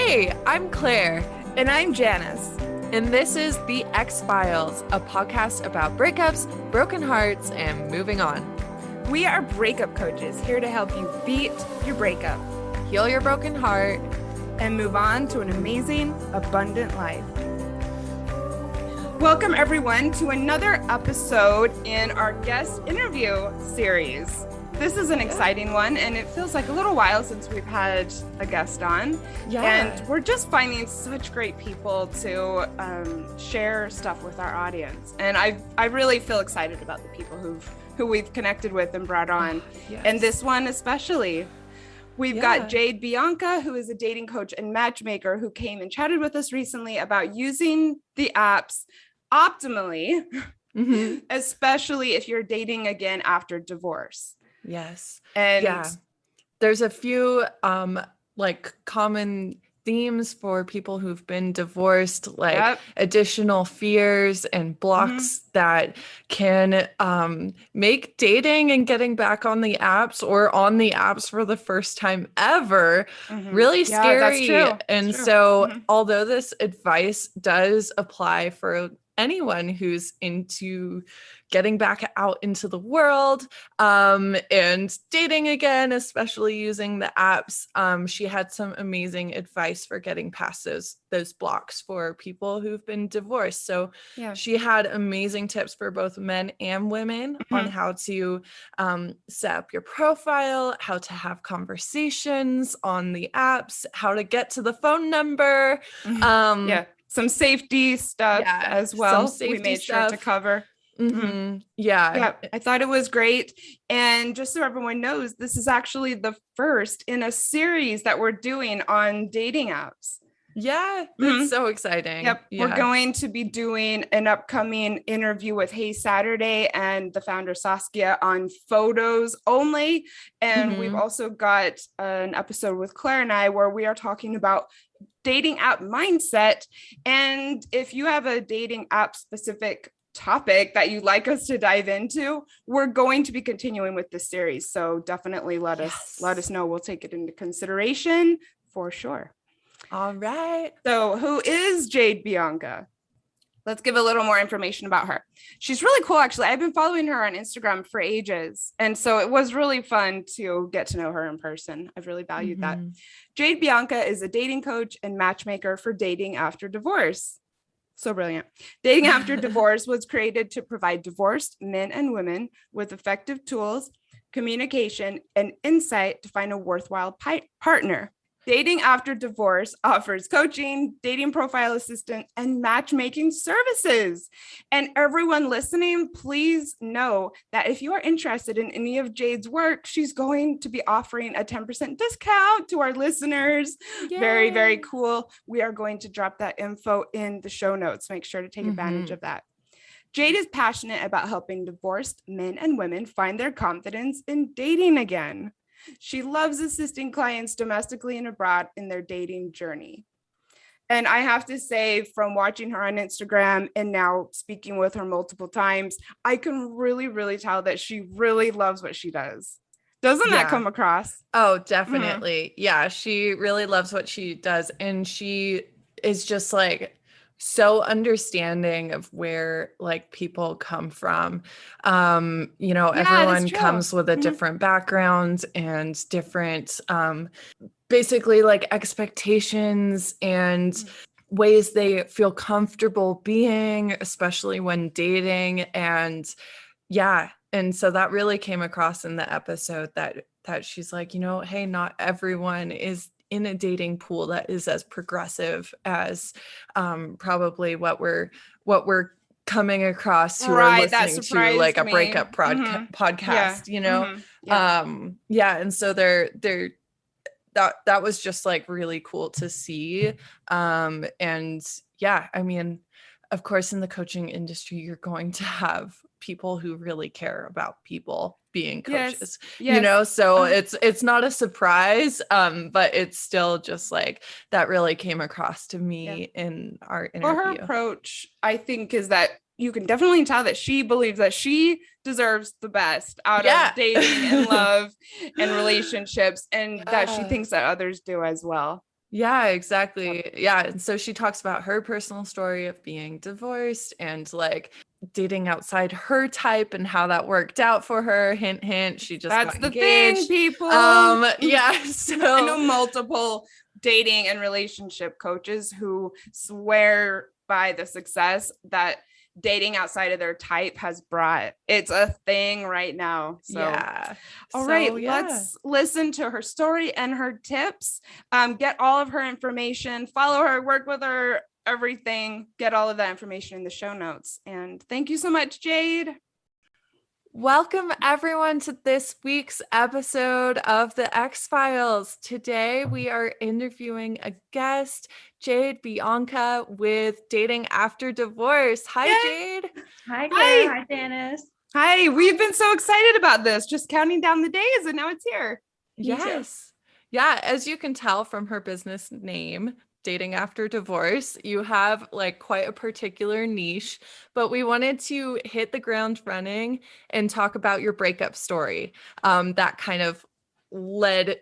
Hey, I'm Claire, And I'm Janice. and this is The X-Files, a podcast about breakups, broken hearts, and moving on. We are breakup coaches here to help you beat your breakup Heal your broken heart. and move on to an amazing, abundant life. Welcome, everyone, to another episode in our guest interview series. This is an exciting one, and it feels like a little while since we've had a guest on. Yeah. And we're just finding such great people to share stuff with our audience. And I really feel excited about the people who we've connected with and brought on. Yes. And this one especially. We've got Jade, Bianca, who is a dating coach and matchmaker, who came and chatted with us recently about using the apps optimally, especially if you're dating again after divorce. Yes. And there's a few common themes for people who've been divorced, additional fears and blocks that can make dating and getting back on the apps or on the apps for the first time ever really scary. That's true. And so although this advice does apply for anyone who's into getting back out into the world and dating again, especially using the apps, she had some amazing advice for getting past those blocks for people who've been divorced. So she had amazing tips for both men and women on how to set up your profile, how to have conversations on the apps, how to get to the phone number. Some safety stuff as well. We made sure to cover. Yeah, I thought it was great. And just so everyone knows, this is actually the first in a series that we're doing on dating apps. Yeah, that's so exciting. Yep. Yeah. We're going to be doing an upcoming interview with Hey Saturday and the founder Saskia on photos only. And we've also got an episode with Claire and I where we are talking about dating app mindset. And if you have a dating app specific topic that you'd like us to dive into, we're going to be continuing with this series. So definitely let us know. We'll take it into consideration for sure. All right. So who is Jade Bianca? Let's give a little more information about her. She's really cool, actually. I've been following her on Instagram for ages. And so it was really fun to get to know her in person. I've really valued that. Jade Bianca is a dating coach and matchmaker for dating after divorce. So brilliant. Dating after divorce was created to provide divorced men and women with effective tools, communication, and insight to find a worthwhile partner. Dating After Divorce offers coaching, dating profile assistance, and matchmaking services. And everyone listening, please know that if you are interested in any of Jade's work, she's going to be offering a 10% discount to our listeners. Yay. Very, very cool. We are going to drop that info in the show notes. Make sure to take advantage of that. Jade is passionate about helping divorced men and women find their confidence in dating again. She loves assisting clients domestically and abroad in their dating journey. And I have to say, from watching her on Instagram and now speaking with her multiple times, I can really, really tell that she really loves what she does. Doesn't that come across? Oh, definitely. Yeah, she really loves what she does. And she is just so understanding of where people come from. Everyone comes with a different background and different basically expectations and ways they feel comfortable being, especially when dating. And so that really came across in the episode that she's like, hey, not everyone is in a dating pool that is as progressive as probably what we're coming across who are listening to a breakup podcast, and so they're that was just really cool to see. I mean, of course, in the coaching industry, you're going to have people who really care about people being coaches, so it's not a surprise, but it's still just that really came across to me in our interview. Her approach, I think, is that you can definitely tell that she believes that she deserves the best out of dating and love and relationships, and that she thinks that others do as well. Yeah, exactly. Yeah. And so she talks about her personal story of being divorced and like dating outside her type and how that worked out for her. Hint, hint, she just That's got the thing, engaged. people. Yeah. I know So multiple dating and relationship coaches who swear by the success that dating outside of their type has brought. It's a thing right now. So, yeah. all right, So yeah. let's listen to her story and her tips. Get all of her information, follow her, work with her, everything. Get all of that information in the show notes. And thank you so much, Jade. Welcome everyone to this week's episode of the X-Files. Today we are interviewing a guest, Jade Bianca with Dating After Divorce. Hi, Yay! Jade. Hi, Claire. Hi. Hi, Janice. Hi, we've been so excited about this, just counting down the days, and now it's here. Me too. Yes. Yeah, as you can tell from her business name, Dating After Divorce, you have like quite a particular niche, but we wanted to hit the ground running and talk about your breakup story. That kind of led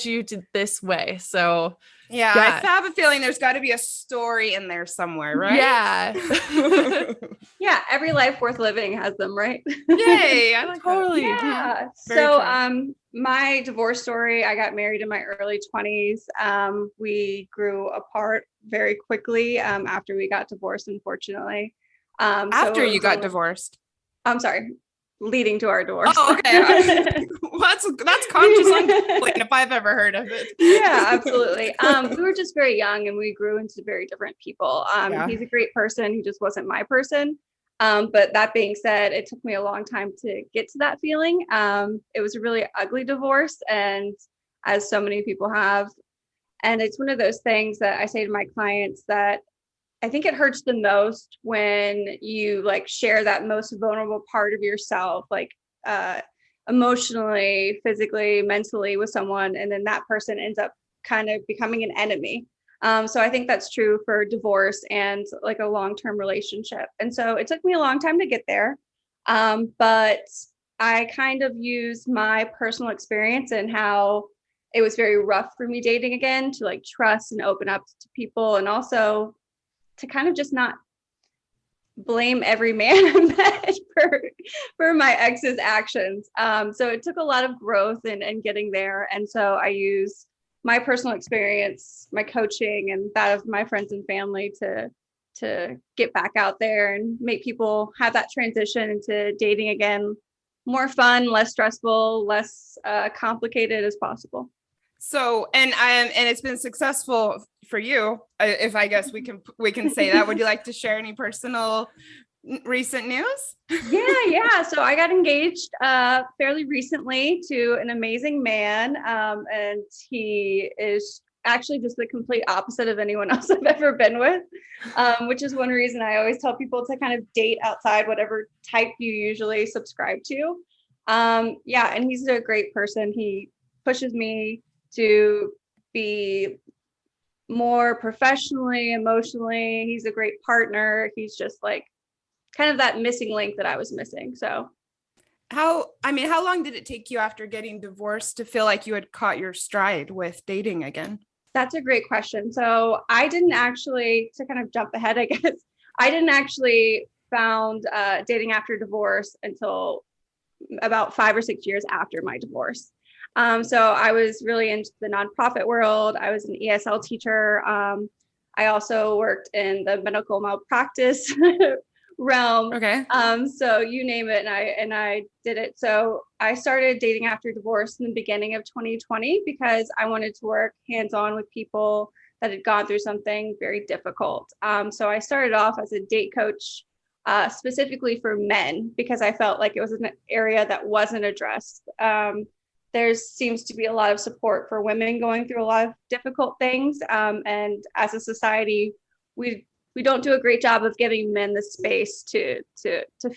you to this way. So Yeah, yeah. I have a feeling there's got to be a story in there somewhere, right? Yeah. Yeah, every life worth living has them, right? Yay, I like Totally. that. Yeah. Very So, true. my divorce story, I got married in my early 20s. We grew apart very quickly after we got divorced, unfortunately. After you got divorced. I'm sorry, leading to our divorce. Oh, okay. Well, that's conscious undiscipline if I've ever heard of it. Yeah, absolutely. We were just very young and we grew into very different people. Yeah. He's a great person. He just wasn't my person. But that being said, it took me a long time to get to that feeling. It was a really ugly divorce, and as so many people have. And it's one of those things that I say to my clients that I think it hurts the most when you like share that most vulnerable part of yourself, like emotionally, physically, mentally with someone, and then that person ends up kind of becoming an enemy. So I think that's true for divorce and like a long-term relationship. And so it took me a long time to get there. But I kind of used my personal experience and how it was very rough for me dating again to like trust and open up to people, and also to kind of just not blame every man I met for my ex's actions. So it took a lot of growth and getting there. And so I use my personal experience, my coaching, and that of my friends and family to get back out there and make people have that transition into dating again more fun, less stressful, less complicated as possible. So, and it's been successful for you, if I guess we can say that. Would you like to share any personal recent news? Yeah. So I got engaged fairly recently to an amazing man, and he is actually just the complete opposite of anyone else I've ever been with, which is one reason I always tell people to kind of date outside whatever type you usually subscribe to. Yeah, and he's a great person. He pushes me to be more professionally, emotionally. He's a great partner. He's just like kind of that missing link that I was missing. So how long did it take you after getting divorced to feel like you had caught your stride with dating again? that's a great question. So I didn't actually, to kind of jump ahead, I guess, I didn't actually found dating after divorce until about 5 or 6 years after my divorce. So I was really into the nonprofit world. I was an ESL teacher. I also worked in the medical malpractice realm. Okay. So you name it, and I did it. So I started dating after divorce in the beginning of 2020 because I wanted to work hands-on with people that had gone through something very difficult. So I started off as a date coach, specifically for men, because I felt like it was an area that wasn't addressed. There seems to be a lot of support for women going through a lot of difficult things. And as a society, we don't do a great job of giving men the space to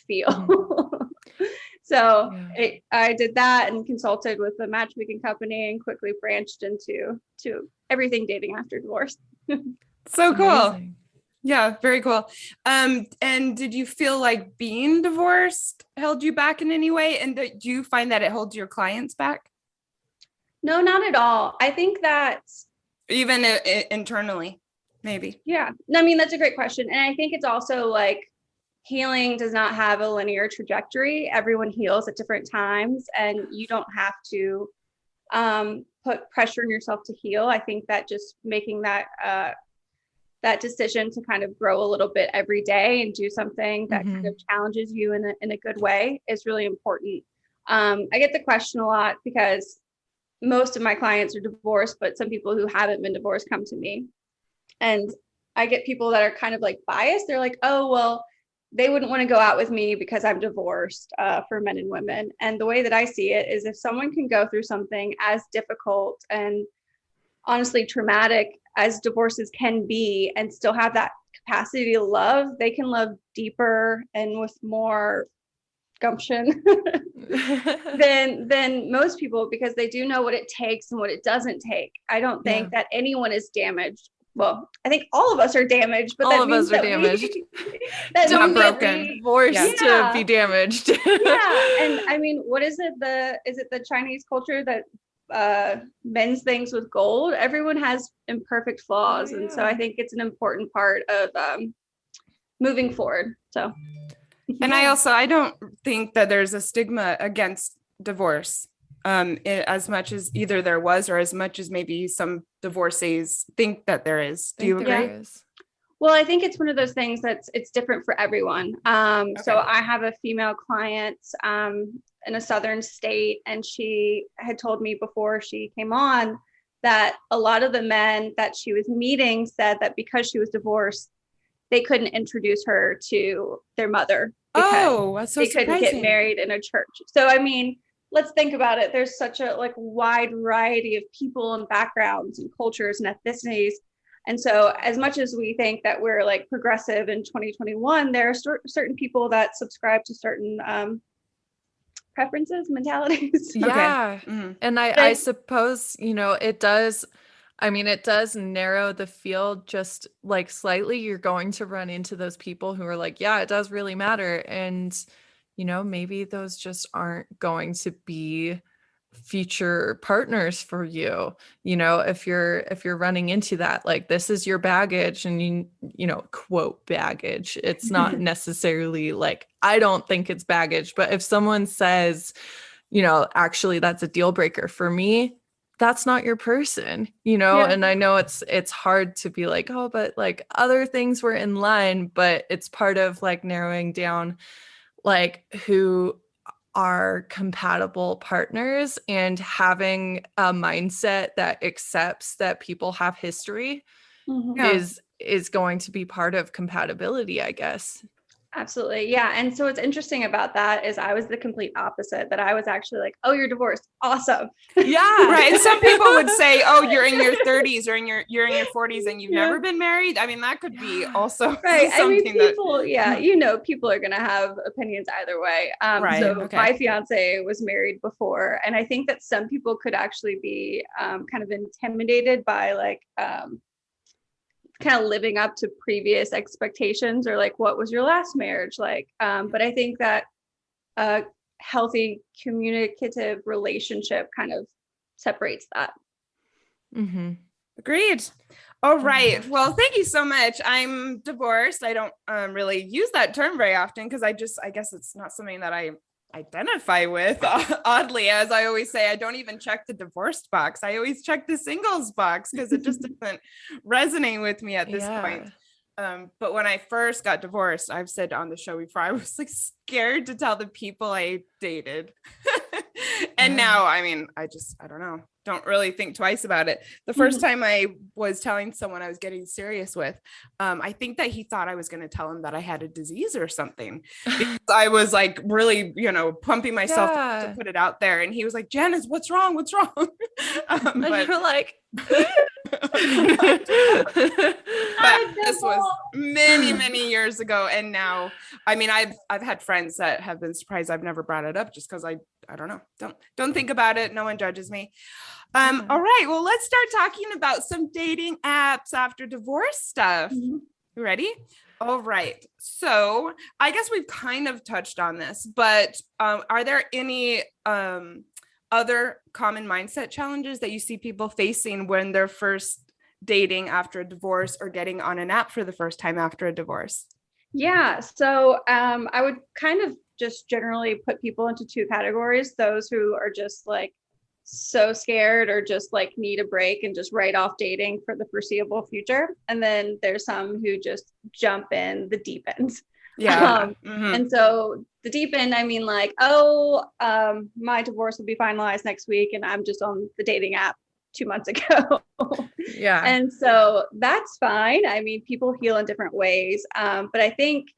feel. So I did that and consulted with a matchmaking company and quickly branched into everything dating after divorce. So cool. Amazing. Yeah, very cool. And did you feel like being divorced held you back in any way? And do you find that it holds your clients back? No, not at all. I think that Even internally, maybe. Yeah. I mean, that's a great question. And I think it's also like healing does not have a linear trajectory. Everyone heals at different times, and you don't have to put pressure on yourself to heal. I think that just making that decision to kind of grow a little bit every day and do something that kind of challenges you in a good way is really important. I get the question a lot because most of my clients are divorced, but some people who haven't been divorced come to me. And I get people that are kind of like biased. They're like, oh, well, they wouldn't want to go out with me because I'm divorced, for men and women. And the way that I see it is if someone can go through something as difficult and honestly traumatic as divorces can be and still have that capacity to love, they can love deeper and with more gumption than most people, because they do know what it takes and what it doesn't take. I don't think that anyone is damaged. Well, I think all of us are damaged, but all of us are damaged. That's not broken, forced to be damaged. And I mean, what is it? Is it the Chinese culture that mends things with gold? Everyone has imperfect flaws, and so I think it's an important part of moving forward. So, and I don't think that there's a stigma against divorce. As much as either there was, or as much as maybe some divorcees think that there is. Do you agree? Well, I think it's one of those things it's different for everyone. So I have a female client in a southern state, and she had told me before she came on that a lot of the men that she was meeting said that because she was divorced, they couldn't introduce her to their mother because that's so they couldn't surprising. get married in a church. So, I mean, let's think about it. There's such a like wide variety of people and backgrounds and cultures and ethnicities. And so as much as we think that we're like progressive in 2021, there are certain people that subscribe to certain preferences, mentalities. Yeah. And I suppose, it does, it does narrow the field just like slightly. You're going to run into those people who are like, yeah, it does really matter. And maybe those just aren't going to be future partners for you. If you're running into that, like, this is your baggage, and quote baggage. It's not necessarily like, I don't think it's baggage, but if someone says, actually that's a deal breaker for me, that's not your person, and I know it's hard to be like, oh, but like other things were in line, but it's part of like narrowing down like who are compatible partners and having a mindset that accepts that people have history is going to be part of compatibility, I guess. Absolutely. Yeah. And so what's interesting about that is I was the complete opposite, that I was actually like, oh, you're divorced. Awesome. Yeah. Right. And some people would say, oh, you're in your 30s or you're in your 40s and you've never been married. I mean, that could be also right. something people, people are going to have opinions either way. My fiance was married before, and I think that some people could actually be kind of intimidated by like, kind of living up to previous expectations, or like, what was your last marriage like? But I think that a healthy communicative relationship kind of separates that. Agreed. All right. Well, thank you so much. I'm divorced. I don't really use that term very often because I guess it's not something that I identify with. Oddly, as I always say, I don't even check the divorced box. I always check the singles box because it just doesn't resonate with me at this point. But when I first got divorced, I've said on the show before, I was like scared to tell the people I dated. And now, I don't know. Don't really think twice about it. The first time I was telling someone I was getting serious with, I think that he thought I was going to tell him that I had a disease or something. Because I was like really, pumping myself to put it out there. And he was like, Janice, what's wrong? What's wrong? But you're like, but this was many, many years ago. And now, I've had friends that have been surprised I've never brought it up just because I don't know. Don't think about it. No one judges me. All right. Well, let's start talking about some dating apps after divorce stuff. You ready? All right. So I guess we've kind of touched on this, but are there any other common mindset challenges that you see people facing when they're first dating after a divorce or getting on an app for the first time after a divorce? Yeah. So I would kind of just generally put people into two categories: those who are just like so scared or just like need a break and just write off dating for the foreseeable future. And then there's some who just jump in the deep end. Yeah. And so the deep end, I mean, like, oh, my divorce will be finalized next week and I'm just on the dating app 2 months ago. Yeah. And so that's fine. I mean, people heal in different ways. But I think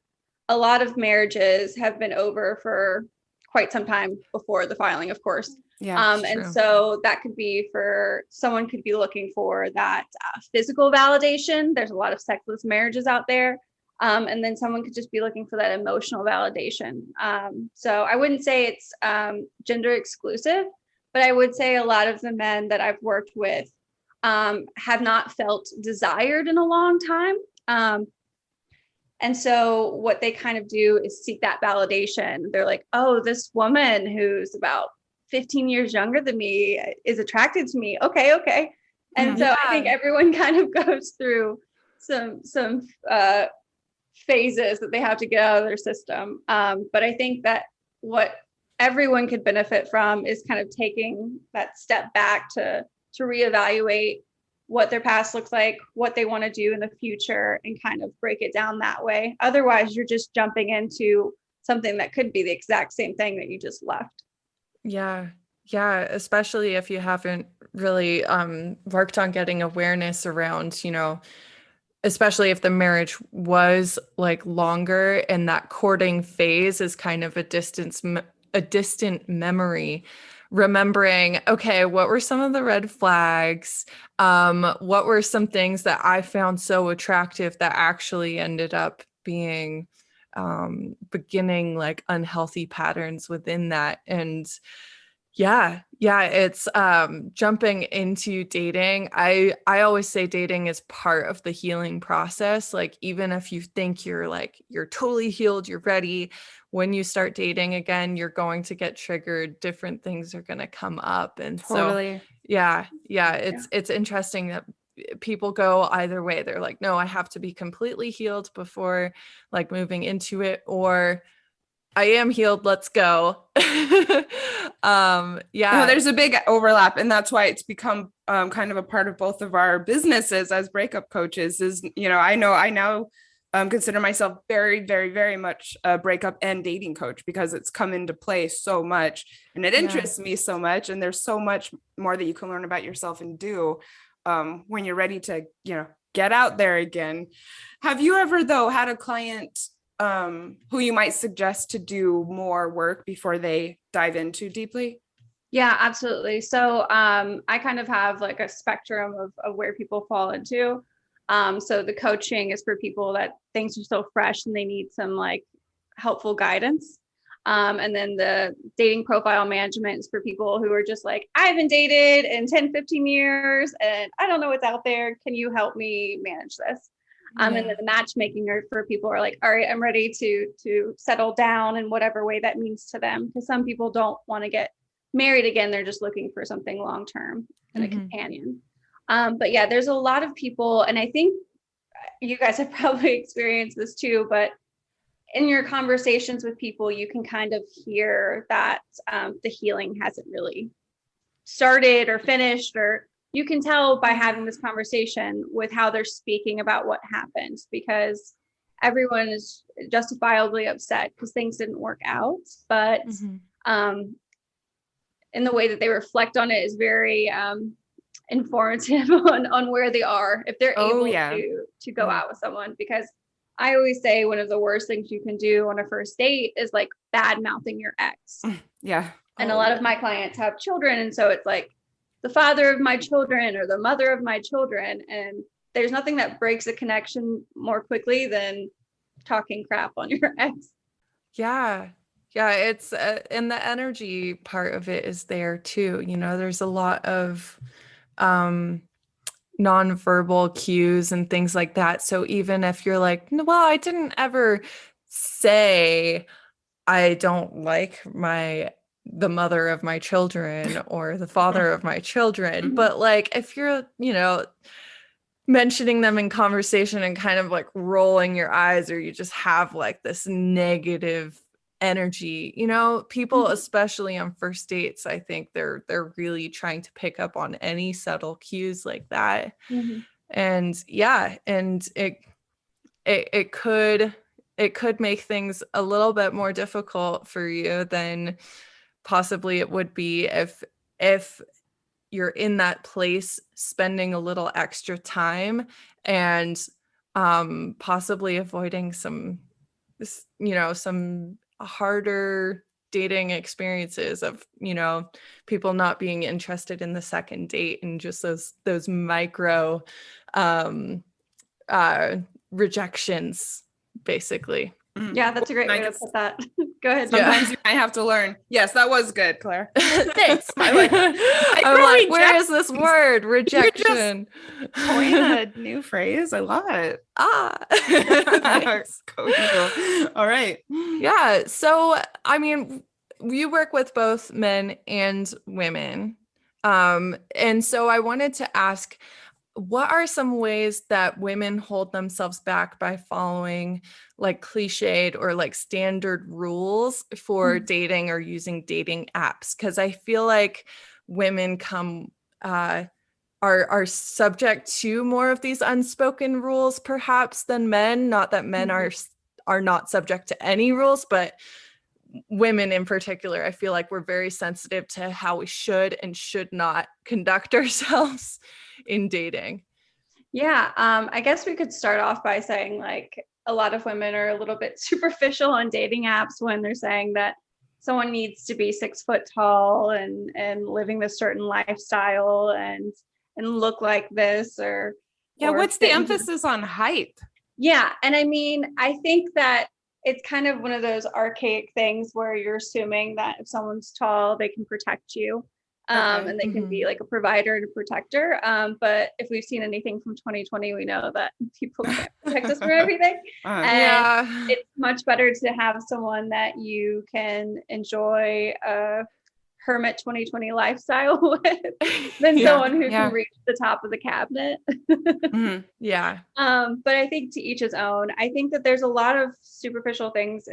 a lot of marriages have been over for quite some time before the filing, of course. Yeah. And so that could be for someone could be looking for that physical validation. There's a lot of sexless marriages out there. And then someone could just be looking for that emotional validation. So I wouldn't say it's gender exclusive, but I would say a lot of the men that I've worked with have not felt desired in a long time. And so what they kind of do is seek that validation. They're like, oh, this woman who's about 15 years younger than me is attracted to me. Okay. And so I think everyone kind of goes through some phases that they have to get out of their system. But I think that what everyone could benefit from is kind of taking that step back to reevaluate what their past looks like, what they want to do in the future, and kind of break it down that way. Otherwise, you're just jumping into something that could be the exact same thing that you just left. Yeah. Yeah. Especially if you haven't really worked on getting awareness around, especially if the marriage was like longer and that courting phase is kind of a distant memory. Remembering, okay, what were some of the red flags? What were some things that I found so attractive that actually ended up being beginning like unhealthy patterns within that? And yeah, it's jumping into dating. I always say dating is part of the healing process. Like even if you think you're totally healed, you're ready, when you start dating again, you're going to get triggered. Different things are going to come up. And Totally. so it's interesting that people go either way. They're like, no, I have to be completely healed before like moving into it, or I am healed, let's go. There's a big overlap, and that's why it's become kind of a part of both of our businesses as breakup coaches. Is I now consider myself very, very, very much a breakup and dating coach, because it's come into play so much and it interests me so much, and there's so much more that you can learn about yourself and do when you're ready to get out there again. Have you ever though had a client who you might suggest to do more work before they dive in too deeply? Yeah, absolutely. So I kind of have like a spectrum of where people fall into. So the coaching is for people that things are so fresh and they need some like helpful guidance. And then the dating profile management is for people who are just like, I haven't dated in 10, 15 years and I don't know what's out there. Can you help me manage this? And then the matchmaking are for people who are like, all right, I'm ready to settle down in whatever way that means to them. Because some people don't want to get married again. They're just looking for something long-term and a companion. But yeah, there's a lot of people, and I think you guys have probably experienced this too, but in your conversations with people, you can kind of hear that the healing hasn't really started or finished, or you can tell by having this conversation with how they're speaking about what happened, because everyone is justifiably upset because things didn't work out. But in the way that they reflect on it is very informative on where they are, if they're able to go out with someone. Because I always say one of the worst things you can do on a first date is like bad mouthing your ex. And a lot of my clients have children, and so it's like the father of my children or the mother of my children, and there's nothing that breaks a connection more quickly than talking crap on your ex. It's and the energy part of it is there too. There's a lot of nonverbal cues and things like that. So even if you're like, no, well, I didn't ever say I don't like the mother of my children or the father of my children, but like if you're, mentioning them in conversation and kind of like rolling your eyes, or you just have like this negative energy, people, especially on first dates, I think they're really trying to pick up on any subtle cues like that. And yeah, and it could make things a little bit more difficult for you than possibly it would be if you're in that place spending a little extra time and possibly avoiding some harder dating experiences of people not being interested in the second date, and just those micro rejections, basically. Yeah, that's a great way to put that. Go ahead. Sometimes you might have to learn. Yes, that was good, Claire. Thanks. I'm like, where is this word? Rejection. Coin a new phrase. I love it. Thanks. All right. Yeah. So, I mean, you work with both men and women. And so I wanted to ask, what are some ways that women hold themselves back by following like cliched or like standard rules for dating or using dating apps? Because I feel like women are subject to more of these unspoken rules perhaps than men. Not that men are not subject to any rules, but women in particular, I feel like we're very sensitive to how we should and should not conduct ourselves in dating. Yeah, I guess we could start off by saying like a lot of women are a little bit superficial on dating apps when they're saying that someone needs to be 6 foot tall and living this certain lifestyle and look like this or what's the emphasis on height? Yeah, and I mean, I think that it's kind of one of those archaic things where you're assuming that if someone's tall, they can protect you. And they can be like a provider and a protector. But if we've seen anything from 2020, we know that people can't protect us from everything. And it's much better to have someone that you can enjoy a hermit 2020 lifestyle with than someone who can reach the top of the cabinet. But I think to each his own. I think that there's a lot of superficial things,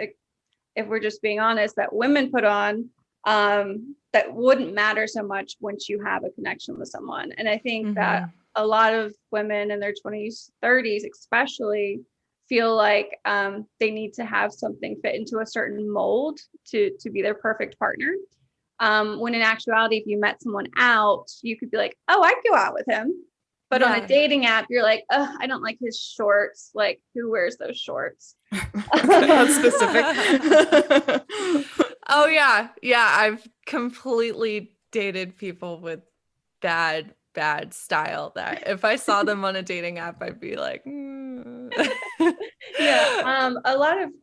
if we're just being honest, that women put on that wouldn't matter so much once you have a connection with someone. And I think that a lot of women in their 20s, 30s, especially feel like they need to have something fit into a certain mold to be their perfect partner. When in actuality, if you met someone out, you could be like, oh, I'd go out with him. But on a dating app, you're like, oh, I don't like his shorts. Like, who wears those shorts? That's specific. Oh, yeah. Yeah. I've completely dated people with bad style that if I saw them on a dating app, I'd be like,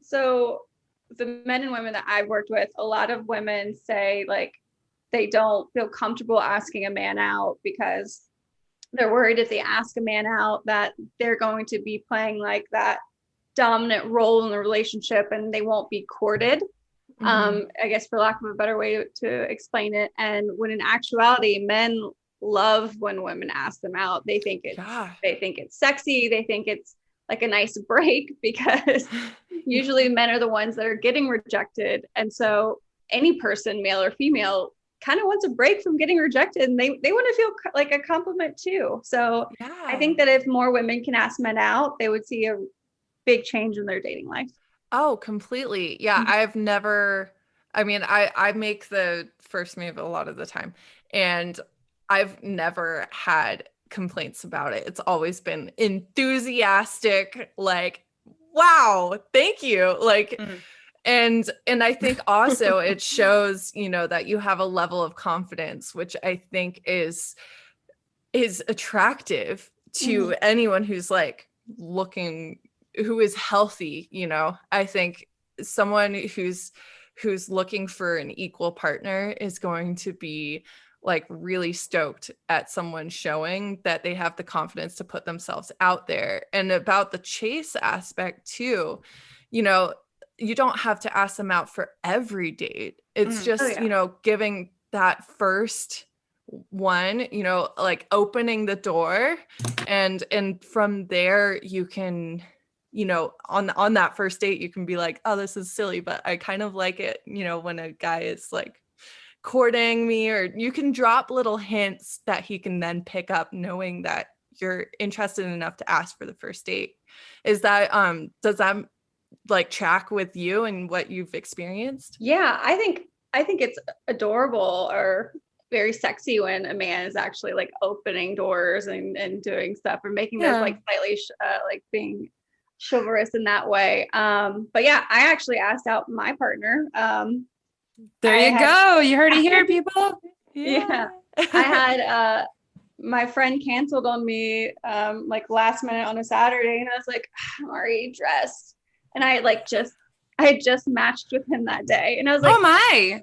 So the men and women that I've worked with, a lot of women say like they don't feel comfortable asking a man out because they're worried if they ask a man out that they're going to be playing like that dominant role in the relationship and they won't be courted. I guess for lack of a better way to explain it. And when in actuality, men love when women ask them out. They think it's sexy. They think it's like a nice break because usually men are the ones that are getting rejected. And so any person, male or female, kind of wants a break from getting rejected and they want to feel like a compliment too. So I think that if more women can ask men out, they would see a big change in their dating life. Oh, completely. Yeah. I've never, I mean, I make the first move a lot of the time and I've never had complaints about it. It's always been enthusiastic, like, wow, thank you. Like, and I think also it shows, that you have a level of confidence, which I think is attractive to anyone who's like who is healthy. I think someone who's looking for an equal partner is going to be like really stoked at someone showing that they have the confidence to put themselves out there. And about the chase aspect too, you don't have to ask them out for every date. It's just, giving that first one, you know, like opening the door, and from there you can, you know, on that first date you can be like, oh, this is silly, but I kind of like it, you know, when a guy is like courting me, or you can drop little hints that he can then pick up, knowing that you're interested enough to ask for the first date. Is that does that like track with you and what you've experienced? Yeah, I think it's adorable or very sexy when a man is actually like opening doors and doing stuff, or making those like slightly like being chivalrous in that way. But yeah, I actually asked out my partner. There you go. You heard it here, people. Yeah. I had my friend canceled on me like last minute on a Saturday, and I was like, I'm already dressed. And I had just matched with him that day. And I was like, oh my,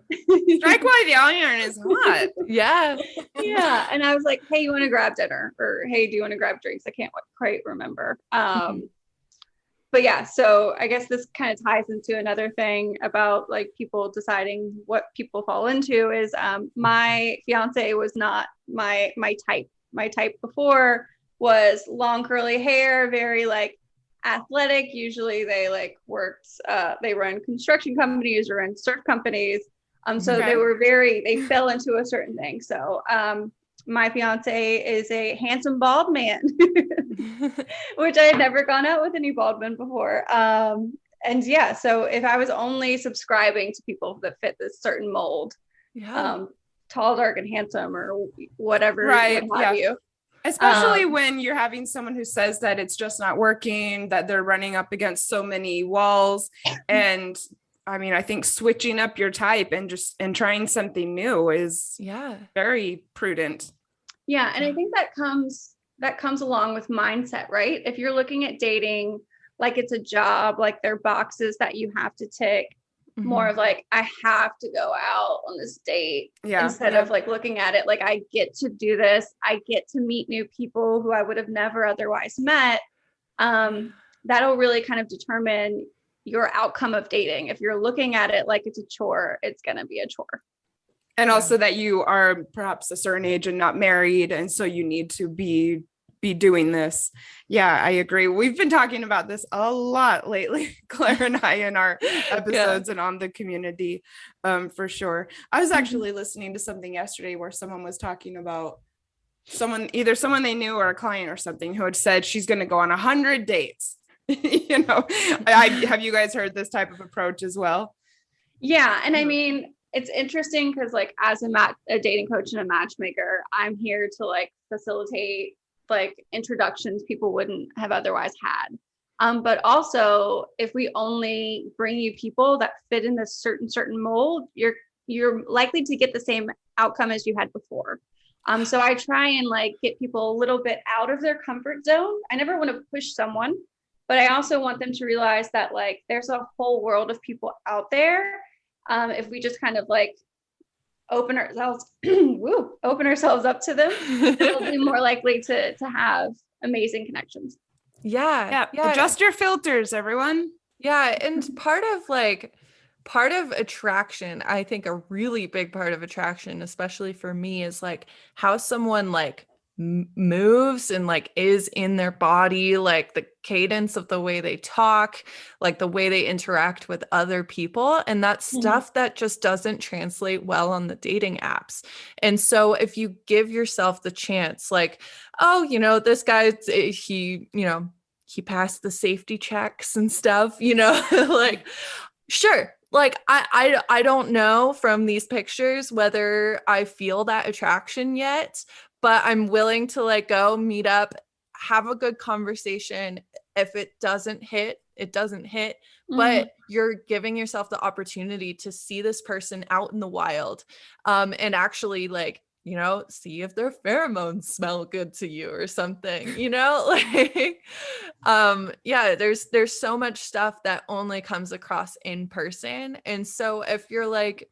strike while the iron is hot. Yeah. Yeah. And I was like, hey, you want to grab dinner? Or hey, do you want to grab drinks? I can't quite remember. But yeah, so I guess this kind of ties into another thing about like people deciding what people fall into is my fiance was not my type. My type before was long curly hair, very like athletic. Usually they like worked, they run construction companies or run surf companies. So they fell into a certain thing. So my fiance is a handsome bald man, which I had never gone out with any bald men before. And yeah, so if I was only subscribing to people that fit this certain mold, tall, dark, and handsome, or whatever, what have you. Especially when you're having someone who says that it's just not working, that they're running up against so many walls. And I mean, I think switching up your type and trying something new is very prudent. Yeah. And I think that comes along with mindset, right? If you're looking at dating like it's a job, like there are boxes that you have to tick, more of like, I have to go out on this date, instead of like looking at it like I get to do this, I get to meet new people who I would have never otherwise met. That'll really kind of determine your outcome of dating. If you're looking at it like it's a chore, it's going to be a chore. And also that you are perhaps a certain age and not married, and so you need to be doing this. Yeah, I agree. We've been talking about this a lot lately, Claire and I, in our episodes and on the community, for sure. I was actually listening to something yesterday where someone was talking about either someone they knew or a client or something, who had said she's going to go on 100 dates. You know, have you guys heard this type of approach as well? Yeah. And I mean, it's interesting because like as a dating coach and a matchmaker, I'm here to like facilitate like introductions people wouldn't have otherwise had. But also if we only bring you people that fit in this certain mold, you're likely to get the same outcome as you had before. So I try and like get people a little bit out of their comfort zone. I never want to push someone, but I also want them to realize that like there's a whole world of people out there. If we just kind of like open ourselves up to them, we'll be more likely to have amazing connections. Yeah. Adjust your filters, everyone. Yeah. And part of attraction, I think a really big part of attraction, especially for me, is like how someone like moves and like is in their body, like the cadence of the way they talk, like the way they interact with other people. And that's stuff that just doesn't translate well on the dating apps. And so if you give yourself the chance, like, oh, you know, this guy, he passed the safety checks and stuff, you know, like, sure. Like, I don't know from these pictures whether I feel that attraction yet, but I'm willing to like go meet up, have a good conversation. If it doesn't hit, it doesn't hit, but you're giving yourself the opportunity to see this person out in the wild, and actually like, you know, see if their pheromones smell good to you or something, you know, like, there's so much stuff that only comes across in person. And so if you're like,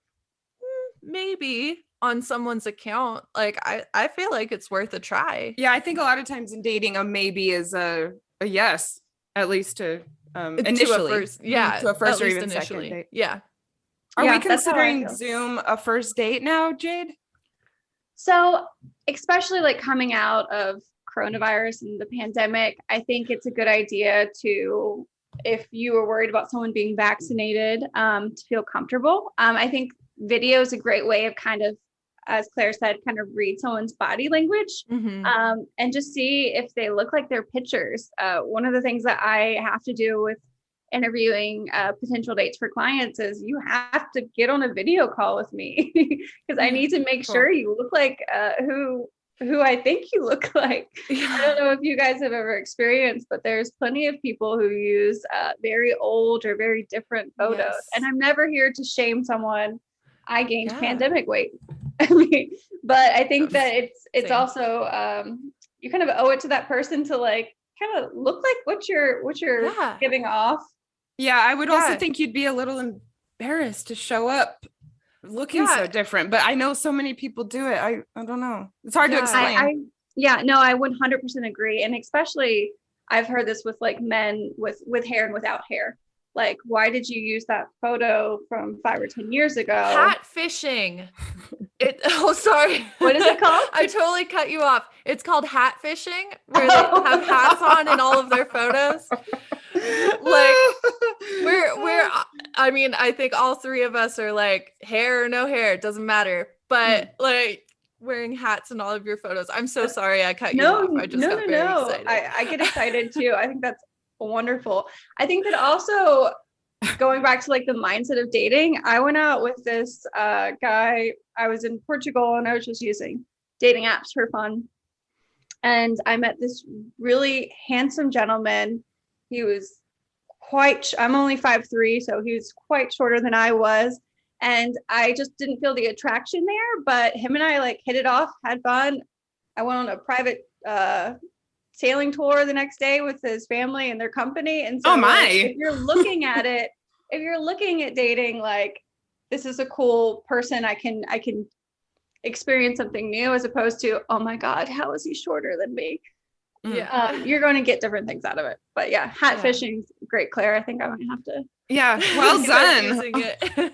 maybe on someone's account, like I feel like it's worth a try. Yeah, I think a lot of times in dating, a maybe is a yes, at least to initially, to a first or even initially. Second date. Yeah. Are we considering Zoom a first date now, Jade? So, especially like coming out of coronavirus and the pandemic, I think it's a good idea to, if you are worried about someone being vaccinated, to feel comfortable. I think video is a great way of kind of, as Claire said, kind of read someone's body language, and just see if they look like their pictures. One of the things that I have to do with interviewing potential dates for clients is you have to get on a video call with me because I need to make sure you look like who I think you look like. I don't know if you guys have ever experienced, but there's plenty of people who use very old or very different photos. And I'm never here to shame someone. I gained pandemic weight. I mean, but I think that it's also you kind of owe it to that person to like kind of look like what you're giving off. Yeah, I would also think you'd be a little embarrassed to show up looking so different, but I know so many people do it. I don't know. It's hard to explain. I 100% agree. And especially I've heard this with like men with hair and without hair. Like, why did you use that photo from 5 or 10 years ago? Hat fishing. Sorry. What is it called? I totally cut you off. It's called hat fishing, where they have hats on in all of their photos. Like I mean, I think all three of us are like, hair or no hair, it doesn't matter. But like wearing hats in all of your photos. I'm so sorry I cut you off. I just got very excited. I get excited too. I think that's wonderful. I think that also going back to like the mindset of dating, I went out with this guy. I was in Portugal and I was just using dating apps for fun. And I met this really handsome gentleman. He was I'm only 5'3", so he was quite shorter than I was. And I just didn't feel the attraction there, but him and I like hit it off, had fun. I went on a private sailing tour the next day with his family and their company. And so if you're looking at it, if you're looking at dating, like this is a cool person, I can experience something new, as opposed to, oh my God, how is he shorter than me? Yeah. You're going to get different things out of it. But hat fishing's great, Claire. I think I might have to. Yeah, well done.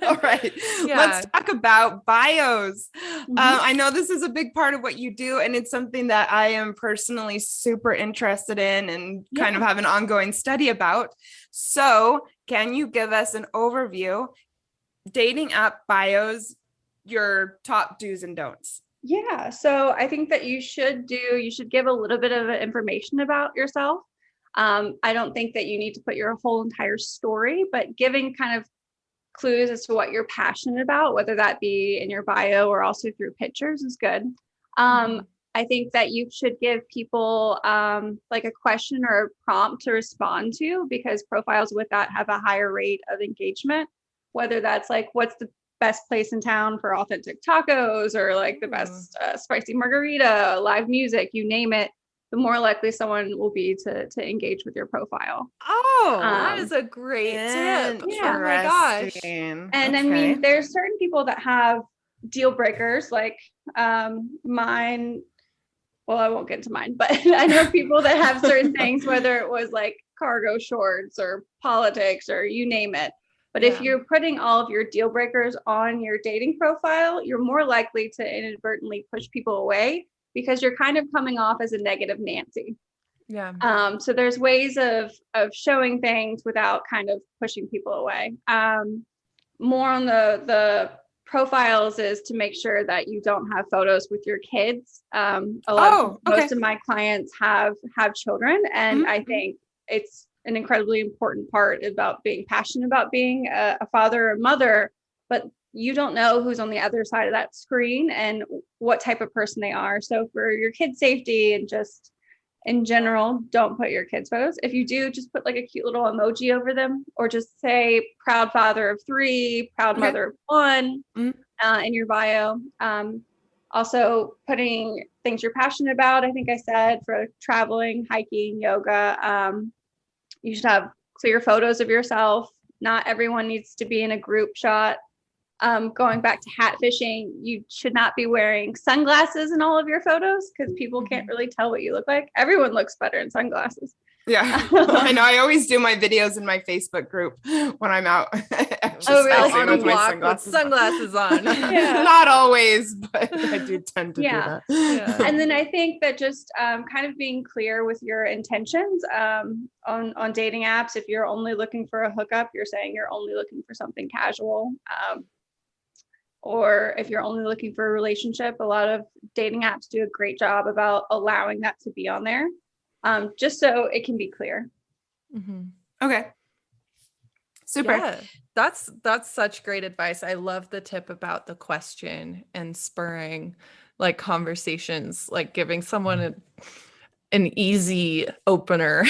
All right. Let's talk about bios. I know this is a big part of what you do, and it's something that I am personally super interested in and kind of have an ongoing study about. So can you give us an overview, dating app bios, your top do's and don'ts? Yeah. So I think that you should give a little bit of information about yourself. I don't think that you need to put your whole entire story, but giving kind of clues as to what you're passionate about, whether that be in your bio or also through pictures, is good. I think that you should give people like a question or a prompt to respond to, because profiles with that have a higher rate of engagement, whether that's like, what's the best place in town for authentic tacos, or like the best spicy margarita, live music, you name it, the more likely someone will be to engage with your profile. Oh, that is a great tip. Yeah. Oh my gosh. And I mean, there's certain people that have deal breakers, like mine. Well, I won't get into mine, but I know people that have certain things, whether it was like cargo shorts or politics or you name it. But if you're putting all of your deal breakers on your dating profile, you're more likely to inadvertently push people away, because you're kind of coming off as a negative Nancy. Yeah. So there's ways of showing things without kind of pushing people away. More on the profiles is to make sure that you don't have photos with your kids. Most of my clients have children, and I think it's an incredibly important part about being passionate about being a father or mother, but you don't know who's on the other side of that screen and what type of person they are. So for your kids' safety and just in general, don't put your kids' photos. If you do, just put like a cute little emoji over them, or just say proud father of 3, proud mother of 1 in your bio. Also putting things you're passionate about. I think I said for traveling, hiking, yoga, you should have clear photos of yourself. Not everyone needs to be in a group shot. Going back to hat fishing, you should not be wearing sunglasses in all of your photos, because people can't really tell what you look like. Everyone looks better in sunglasses. Yeah, I know. I always do my videos in my Facebook group when I'm out Oh, really? exercising On a with my walk with sunglasses on. Yeah. Not always, but I do tend to Yeah. do that. Yeah. And then I think that just kind of being clear with your intentions on dating apps. If you're only looking for a hookup, you're saying you're only looking for something casual. Or if you're only looking for a relationship, a lot of dating apps do a great job about allowing that to be on there, just so it can be clear. Mhm. Okay. Super. Yeah, that's such great advice. I love the tip about the question and spurring like conversations, like giving someone an easy opener.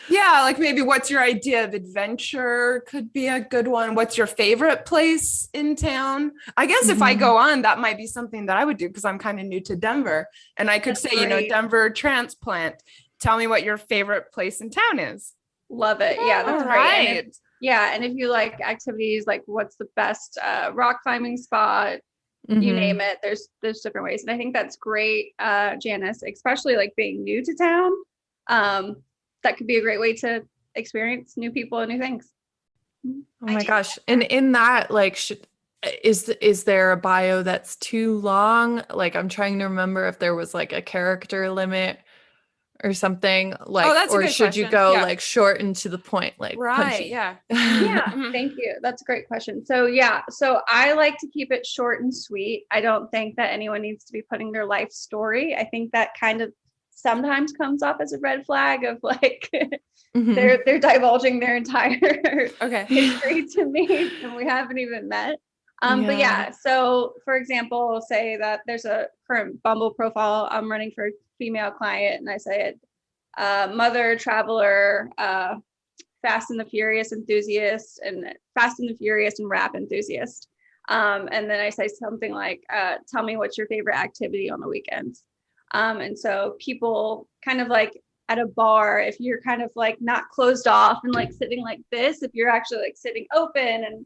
Yeah, like maybe what's your idea of adventure could be a good one. What's your favorite place in town? I guess if I go on, that might be something that I would do because I'm kind of new to Denver. And I could That's say, great. Denver transplant. Tell me what your favorite place in town is. Love it. Yeah, that's All great. And right. and if you like activities, like what's the best rock climbing spot, you Mhm. name it, there's different ways. And I think that's great, Janice, especially like being new to town. That could be a great way to experience new people and new things. Oh my gosh. And in that, like, is there a bio that's too long? Like, I'm trying to remember if there was like a character limit or something, like, that's a or good should you question. go Yeah. like short and to the point, like Right. punchy? Yeah. Yeah, Mhm. thank you. That's a great question. So I like to keep it short and sweet. I don't think that anyone needs to be putting their life story. I think that kind of sometimes comes off as a red flag of like Mhm. they're divulging their entire Okay. history to me and we haven't even met. But Yeah. so for example, say that there's a current Bumble profile I'm running for a female client, and I say mother, traveler, Fast and the Furious enthusiast, and Fast and the Furious and rap enthusiast. And then I say something like, tell me what's your favorite activity on the weekends. And so people kind of like at a bar, if you're kind of like not closed off and like sitting like this, if you're actually like sitting open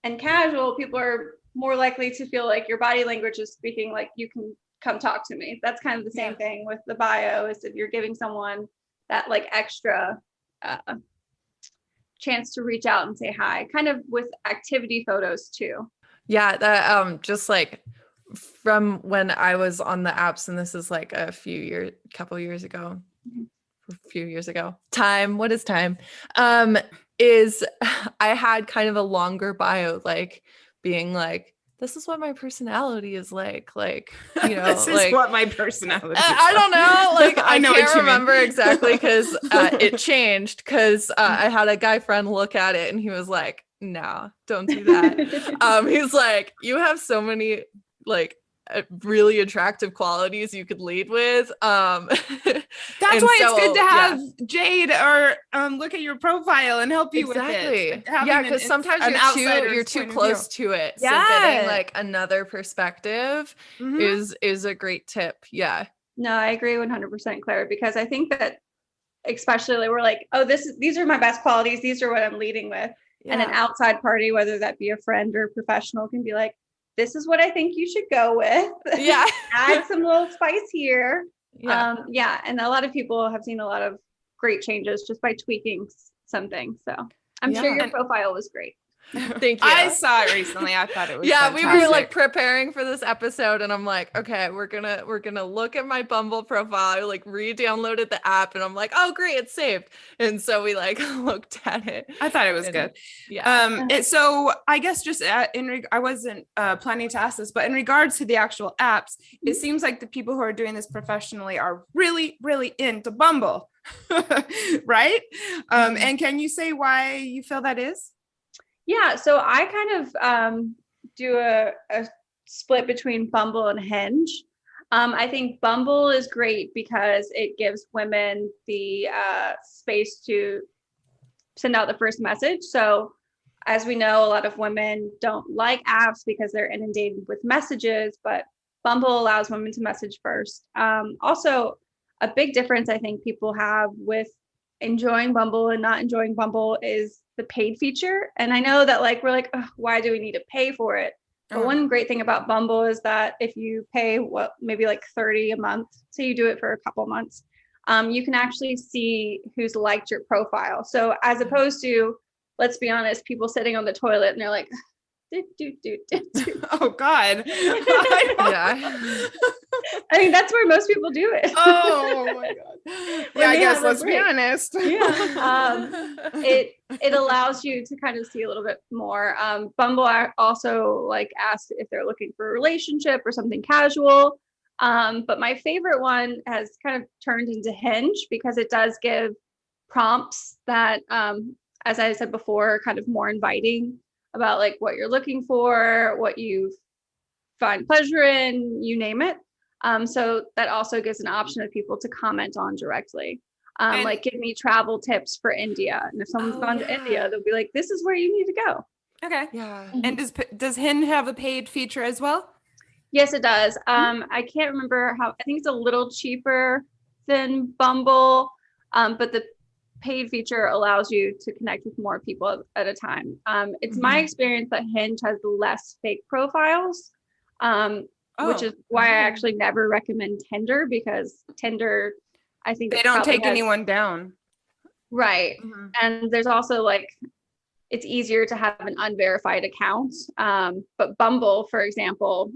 and casual, people are more likely to feel like your body language is speaking like you can come talk to me. That's kind of the same thing with the bio, is if you're giving someone that like extra chance to reach out and say hi, kind of with activity photos too. Yeah, that just like from when I was on the apps, and this is like a couple years ago, a few years ago. Time, what is time? Is I had kind of a longer bio, like being like, this is what my personality is like, This is like what my personality is. I don't know, like I know can't what you remember mean. exactly because it changed because I had a guy friend look at it and he was like, no, don't do that. He's like, you have so many like really attractive qualities you could lead with. That's why it's good to have Jade or look at your profile and help you with it. Yeah, because sometimes you're too close to it. So getting like another perspective is a great tip. Yeah. No, I agree 100%, Claire, because I think that especially we're like, oh, these are my best qualities. These are what I'm leading with. Yeah. And an outside party, whether that be a friend or a professional, can be like, this is what I think you should go with. Yeah. Add some little spice here. Yeah. And a lot of people have seen a lot of great changes just by tweaking something. So I'm sure your profile was great. Thank you. I saw it recently. I thought it was fantastic. We were like preparing for this episode and I'm like, okay, we're gonna look at my Bumble profile. I like re-downloaded the app and I'm like, oh great, it's saved. And so we like looked at it. I thought it was good. Yeah. So I guess just I wasn't planning to ask this, but in regards to the actual apps, it seems like the people who are doing this professionally are really, really into Bumble, right? And can you say why you feel that is? Yeah, so I kind of do a split between Bumble and Hinge. I think Bumble is great because it gives women the space to send out the first message. So as we know, a lot of women don't like apps because they're inundated with messages, but Bumble allows women to message first. Also, a big difference I think people have with enjoying Bumble and not enjoying Bumble is the paid feature. And I know that like we're like, why do we need to pay for it? But one great thing about Bumble is that if you pay maybe like $30 a month, so you do it for a couple months, you can actually see who's liked your profile. So as opposed to, let's be honest, people sitting on the toilet and they're like, oh God. Yeah. I mean, that's where most people do it. Oh my God. Yeah, I guess let's be honest. Yeah. It allows you to kind of see a little bit more. Bumble also like asks if they're looking for a relationship or something casual. But my favorite one has kind of turned into Hinge because it does give prompts that, as I said before, kind of more inviting about like what you're looking for, what you find pleasure in, you name it. So that also gives an option of people to comment on directly. Like give me travel tips for India. And if someone's gone to India, they'll be like, this is where you need to go. Okay. Yeah. And does Hinge have a paid feature as well? Yes, it does. I can't remember how, I think it's a little cheaper than Bumble, but the paid feature allows you to connect with more people at a time. It's my experience that Hinge has less fake profiles, which is why I actually never recommend Tinder, because Tinder, I think they don't take anyone down. Right. And there's also like, it's easier to have an unverified account. But Bumble, for example,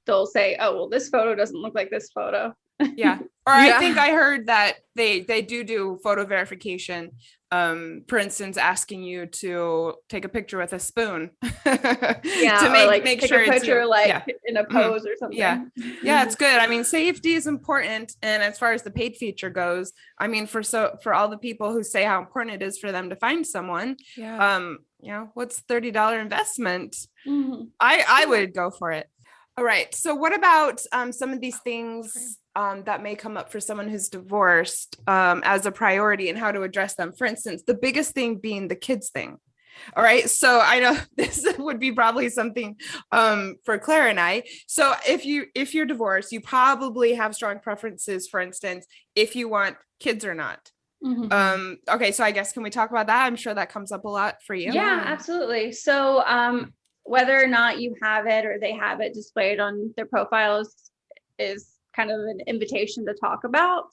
they'll say, oh, well, this photo doesn't look like this photo. Yeah. Or I think I heard that they do photo verification. For instance, asking you to take a picture with a spoon. To make take sure a picture it's in a pose or something. Yeah, it's good. I mean, safety is important. And as far as the paid feature goes, I mean, for all the people who say how important it is for them to find someone, what's $30 investment? I would go for it. All right. So what about some of these things that may come up for someone who's divorced as a priority and how to address them? For instance, the biggest thing being the kids thing. All right. So I know this would be probably something for Claire and I. So if you're divorced, you probably have strong preferences, for instance, if you want kids or not. Okay. So I guess, can we talk about that? I'm sure that comes up a lot for you. Yeah, absolutely. So whether or not you have it or they have it displayed on their profiles is kind of an invitation to talk about,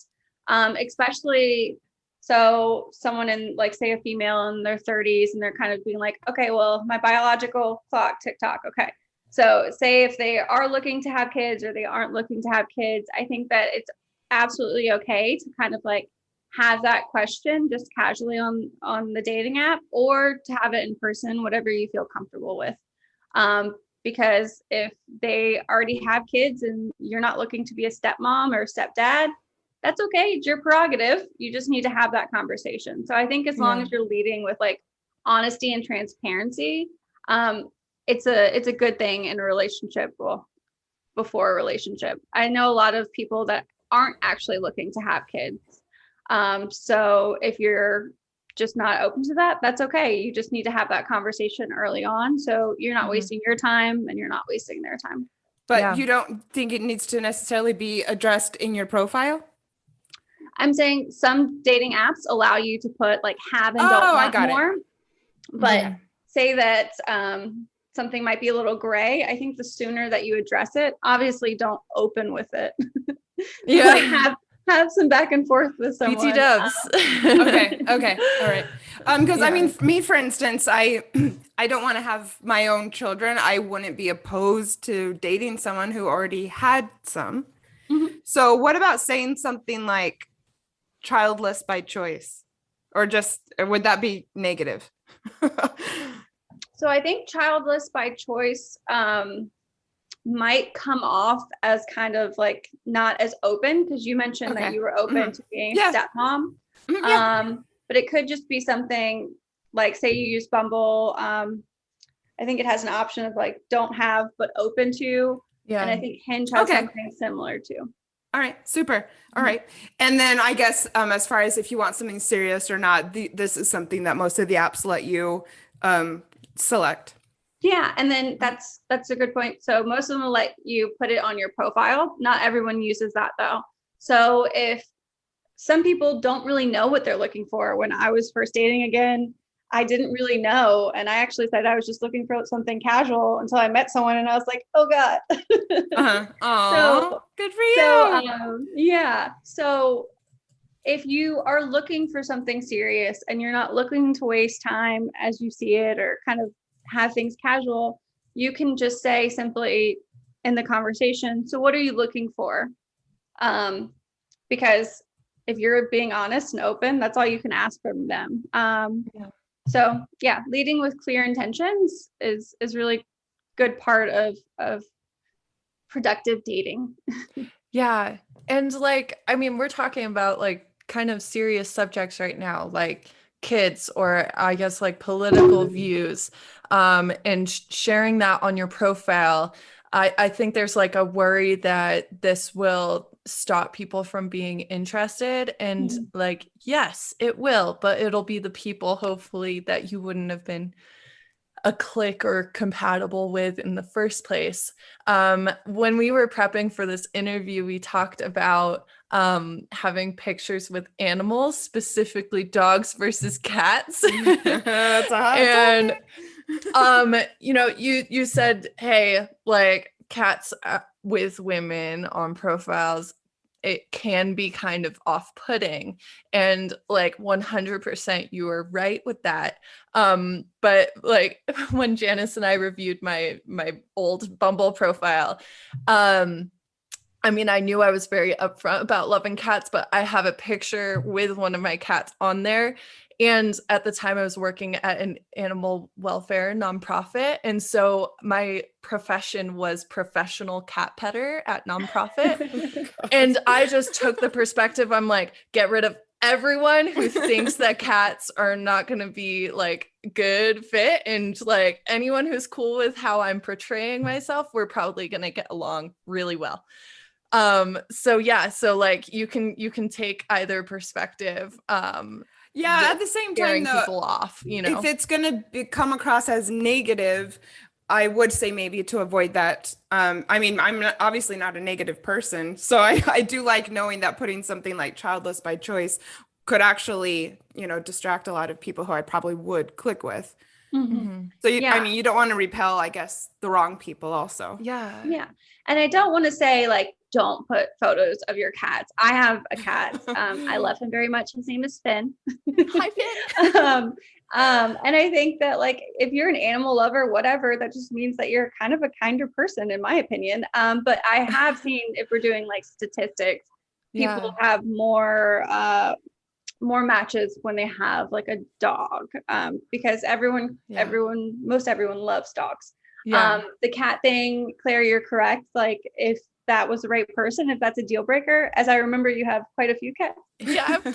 especially so someone in, like, say, a female in their 30s, and they're kind of being like, okay, well, my biological clock tick-tock. Okay. So say if they are looking to have kids or they aren't looking to have kids, I think that it's absolutely okay to kind of like have that question just casually on the dating app, or to have it in person, whatever you feel comfortable with. Because if they already have kids and you're not looking to be a stepmom or stepdad, that's okay. It's your prerogative. You just need to have that conversation. So I think as long as you're leading with like honesty and transparency, it's a good thing in a relationship. Well, before a relationship, I know a lot of people that aren't actually looking to have kids. So if you're just not open to that, that's okay. You just need to have that conversation early on, so you're not wasting your time and you're not wasting their time. But you don't think it needs to necessarily be addressed in your profile? I'm saying some dating apps allow you to put like have and don't want more. But say that something might be a little gray. I think the sooner that you address it, obviously don't open with it. Like have some back and forth with someone. BT dubs. Okay. All right. Because I mean, me, for instance, I don't want to have my own children. I wouldn't be opposed to dating someone who already had some. So what about saying something like childless by choice, or would that be negative? So I think childless by choice might come off as kind of like not as open, because you mentioned that you were open to being a stepmom. But it could just be something like, say you use Bumble. I think it has an option of like don't have but open to. And I think Hinge has something similar too. All right. Super. All right. And then I guess as far as if you want something serious or not, this is something that most of the apps let you select. Yeah. And then that's a good point. So most of them will let you put it on your profile. Not everyone uses that though. So if some people don't really know what they're looking for, when I was first dating again, I didn't really know. And I actually said I was just looking for something casual until I met someone and I was like, oh God. So good for you. So if you are looking for something serious and you're not looking to waste time as you see it or kind of have things casual, you can just say simply in the conversation, so what are you looking for? Because if you're being honest and open, that's all you can ask from them. So yeah, leading with clear intentions is really good part of productive dating. Yeah. And like, I mean, we're talking about like kind of serious subjects right now, like kids or I guess like political views, and sharing that on your profile. I think there's like a worry that this will stop people from being interested. And like, yes, it will, but it'll be the people hopefully that you wouldn't have been a click or compatible with in the first place. When we were prepping for this interview, we talked about having pictures with animals, specifically dogs versus cats. That's a hot And topic. you know, you said, hey, like cats with women on profiles, it can be kind of off-putting, and like 100% you are right with that. But like when Janice and I reviewed my old Bumble profile, I mean, I knew I was very upfront about loving cats, but I have a picture with one of my cats on there. And at the time I was working at an animal welfare nonprofit. And so my profession was professional cat petter at nonprofit. And I just took the perspective, I'm like, get rid of everyone who thinks that cats are not going to be like good fit, and like anyone who's cool with how I'm portraying myself, we're probably going to get along really well. So yeah, so like you can take either perspective. Yeah, at the same time, Scaring though, people off, you know. if it's gonna come across as negative, I would say maybe to avoid that. I mean, obviously not a negative person, so I do like knowing that putting something like childless by choice could actually, distract a lot of people who I probably would click with. So I mean, you don't want to repel, I guess, the wrong people also. Yeah. And I don't want to say like, don't put photos of your cats. I have a cat. I love him very much. His name is Finn. Hi, Finn. And I think that like, if you're an animal lover, whatever, that just means that you're kind of a kinder person, in my opinion. But I have seen, if we're doing like statistics, people have more matches when they have like a dog, because most everyone loves dogs. The cat thing, Claire, you're correct. Like if that was the right person, if that's a deal breaker, as I remember, you have quite a few cats. Yeah, I have 3.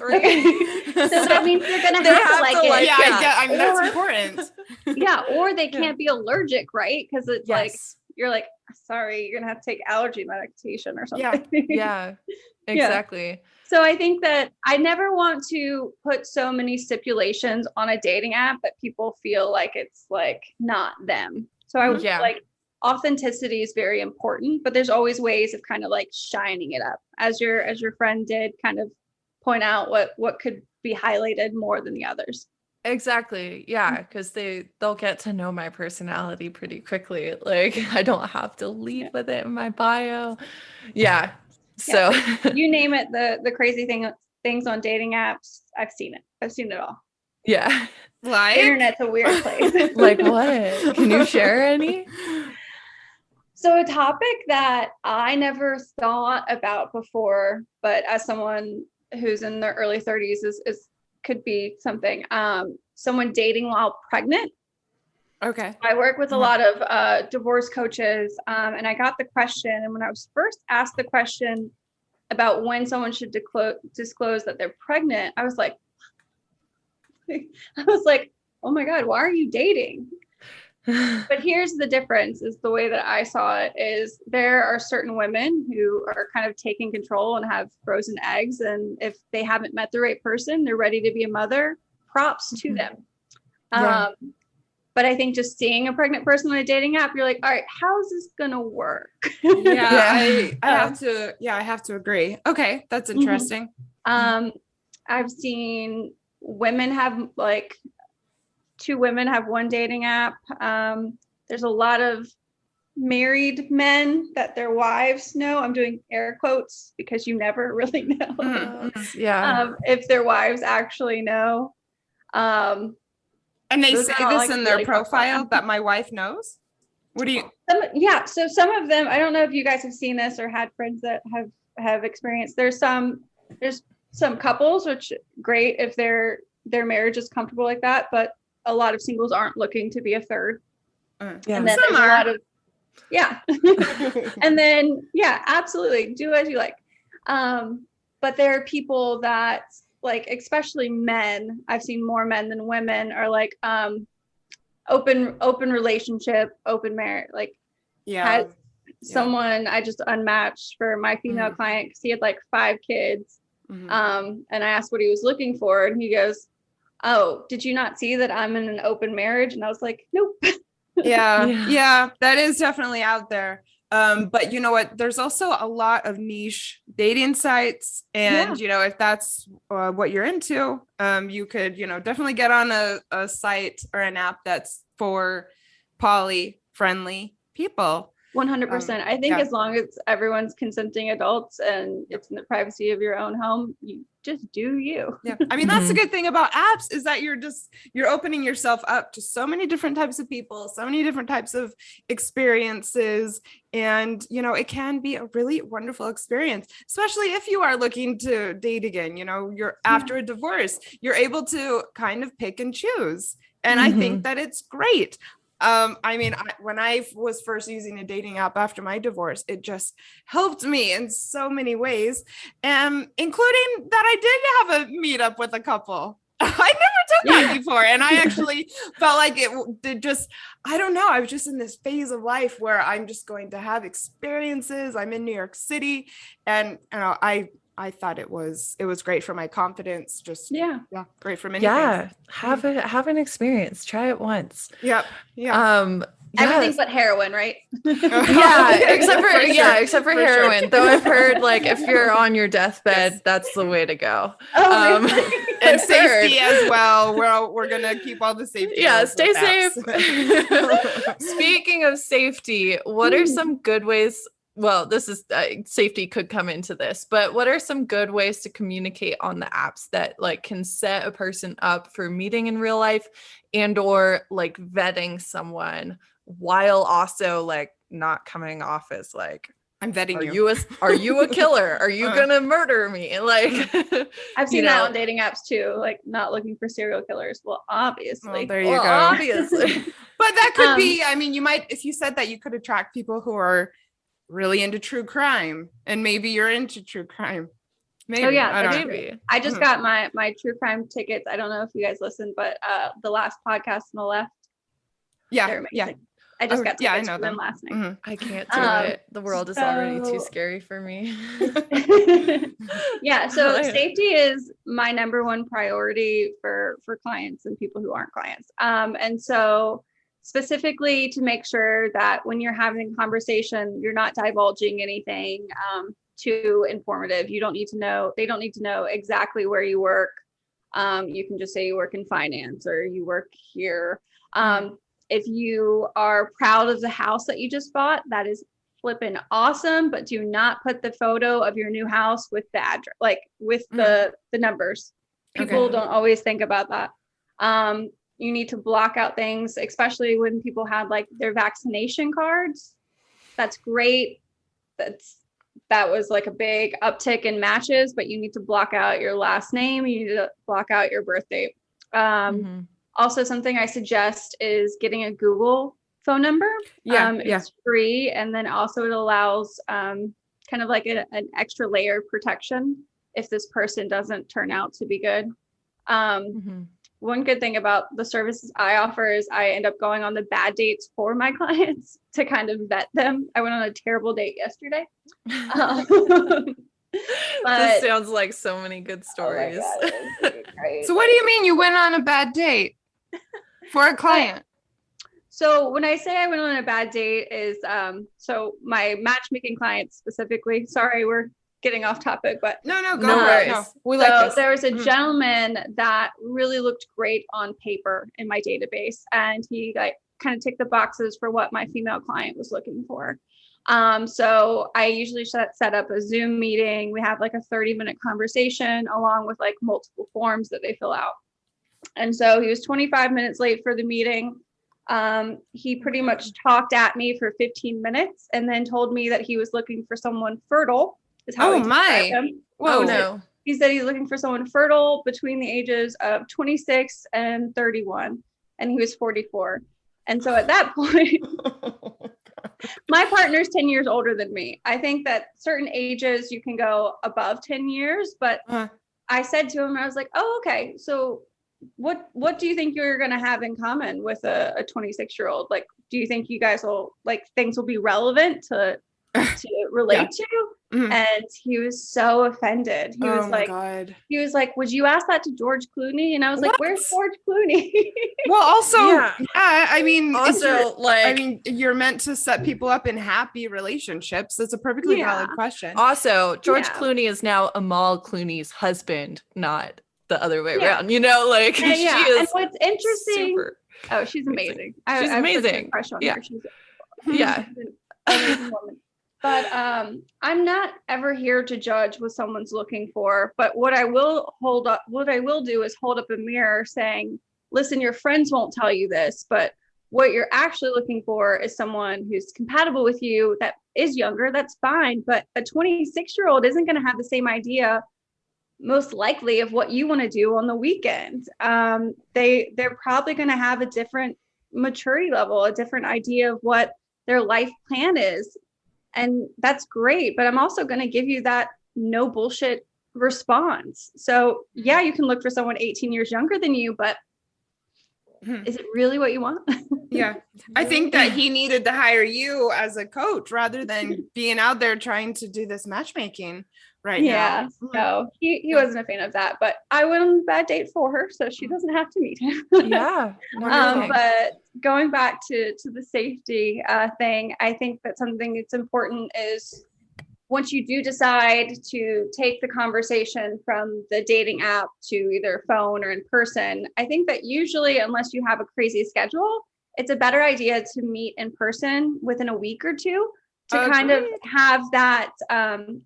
So that means you're gonna have to like it. Yeah, I mean, that's important. Yeah, or they can't be allergic, right? Because it's like you're like, sorry, you're gonna have to take allergy medication or something. Yeah, exactly. So I think that I never want to put so many stipulations on a dating app that people feel like it's like not them. So I like, authenticity is very important, but there's always ways of kind of like shining it up, as your friend did, kind of point out what could be highlighted more than the others. Exactly. Yeah, because they'll get to know my personality pretty quickly. Like I don't have to lead with it in my bio. Yeah. So you name it, the crazy things on dating apps, I've seen it. I've seen it all. Yeah. Like? Internet's a weird place. Like what? Can you share any? So a topic that I never thought about before, but as someone who's in their early 30s is could be something. Someone dating while pregnant. Okay. I work with a lot of divorce coaches, and I got the question. And when I was first asked the question about when someone should disclose that they're pregnant, I was like, oh my God, why are you dating? But here's the difference, is the way that I saw it is there are certain women who are kind of taking control and have frozen eggs. And if they haven't met the right person, they're ready to be a mother. Props to them. But I think just seeing a pregnant person on a dating app, you're like, all right, how is this going to work? I have to agree. Okay. That's interesting. I've seen women have like 2 women have one dating app. There's a lot of married men that their wives know. I'm doing air quotes because you never really know Yeah. if their wives actually know. And they Those say are all, this like, in their really fun. profile that my wife knows. What do you? So some of them, I don't know if you guys have seen this or had friends that have experienced. There's some couples, which great if their marriage is comfortable like that, but a lot of singles aren't looking to be a third. Yeah. And then there's a lot of and then absolutely do as you like. But there are people that, like, especially men, I've seen more men than women, are like open relationship, open marriage, like had someone I just unmatched for my female client because he had like 5 kids. And I asked what he was looking for, and he goes, "Oh, did you not see that I'm in an open marriage?" And I was like, "Nope." Yeah, that is definitely out there. But you know what? There's also a lot of niche dating sites, and you know, if that's what you're into, you could, you know, definitely get on a site or an app that's for poly friendly people. 100%. I think as long as everyone's consenting adults and it's in the privacy of your own home, you just do you. Yeah. I mean, that's the good thing about apps is that you're opening yourself up to so many different types of people, so many different types of experiences. And, you know, it can be a really wonderful experience, especially if you are looking to date again. You know, you're after a divorce, you're able to kind of pick and choose. And I think that it's great. I mean, when I was first using a dating app after my divorce, it just helped me in so many ways, including that I did have a meetup with a couple. I never did that before. And I actually felt like it did just, I don't know. I was just in this phase of life where I'm just going to have experiences. I'm in New York City, and you know, I thought it was great for my confidence. Just great for many things. Have an experience. Try it once. Yep. Everything but heroin, right? except for heroin. Sure. Though I've heard, like, if you're on your deathbed, that's the way to go. Really? And safety as well. We're gonna keep all the safety. Yeah, stay safe. Speaking of safety, what are some good ways? Well, this is safety could come into this, but what are some good ways to communicate on the apps that, like, can set a person up for meeting in real life and or like vetting someone while also like not coming off as like, I'm vetting Are you a killer? Are you gonna murder me? Like, I've seen that on dating apps too, like not looking for serial killers. Well, obviously. Well, there you go. Obviously. But that could be, I mean, you might, if you said that, you could attract people who are really into true crime, and maybe you're into true crime. Maybe. Oh yeah, maybe. I just got my true crime tickets. I don't know if you guys listened, but the last podcast on the left. Yeah. I just got tickets I know from them last night. I can't do it. The world is already too scary for me. Yeah, so safety is my number one priority for clients and people who aren't clients. And so specifically to make sure that when you're having a conversation, you're not divulging anything too informative. They don't need to know exactly where you work. You can just say you work in finance or you work here. If you are proud of the house that you just bought, that is flipping awesome, but do not put the photo of your new house with the address, like with the numbers. People don't always think about that. You need to block out things, especially when people had like their vaccination cards. That's great. That was like a big uptick in matches, but you need to block out your last name. You need to block out your birth date. Also, something I suggest is getting a Google phone number. It's free. And then also it allows kind of like an extra layer of protection if this person doesn't turn out to be good. One good thing about the services I offer is I end up going on the bad dates for my clients to kind of vet them. I went on a terrible date yesterday. This sounds like so many good stories. Oh my God, so what do you mean you went on a bad date for a client? So when I say I went on a bad date is, so my matchmaking clients specifically, sorry, we're getting off topic, but no worries. No, we like this. There was a gentleman that really looked great on paper in my database, and he like kind of tick the boxes for what my female client was looking for. So I usually set up a Zoom meeting. We have like a 30-minute conversation along with like multiple forms that they fill out. And so he was 25 minutes late for the meeting. He pretty much talked at me for 15 minutes and then told me that he was looking for someone fertile, is how he described him. Whoa, no. He said he's looking for someone fertile between the ages of 26 and 31, and he was 44. And so at that point, my partner's 10 years older than me. I think that certain ages you can go above 10 years, but I said to him, I was like, oh, okay. So what do you think you're going to have in common with a 26-year-old? Like, do you think you guys will, like, things will be relevant to relate to? Mm-hmm. And he was so offended. He was like, God. He was like, would you ask that to George Clooney? And I was like, where's George Clooney? Well, also, I mean, also, like, I mean, you're meant to set people up in happy relationships. That's a perfectly valid question. Also, George Clooney is now Amal Clooney's husband, not the other way around, you know, like she is. And what's interesting, she's amazing. She's amazing. Crush on her. She's an amazing woman. But I'm not ever here to judge what someone's looking for. But what I will do is hold up a mirror saying, listen, your friends won't tell you this, but what you're actually looking for is someone who's compatible with you, that is younger, that's fine. But a 26-year-old isn't going to have the same idea, most likely, of what you want to do on the weekend. They're probably going to have a different maturity level, a different idea of what their life plan is. And that's great. But I'm also going to give you that no bullshit response. So yeah, you can look for someone 18 years younger than you, but is it really what you want? Yeah. I think that he needed to hire you as a coach rather than being out there trying to do this matchmaking now. Yeah. No, he wasn't a fan of that, but I went on a bad date for her, so she doesn't have to meet him. But going back to the safety thing, I think that something that's important is once you do decide to take the conversation from the dating app to either phone or in person, I think that usually, unless you have a crazy schedule, it's a better idea to meet in person within a week or two to kind of have that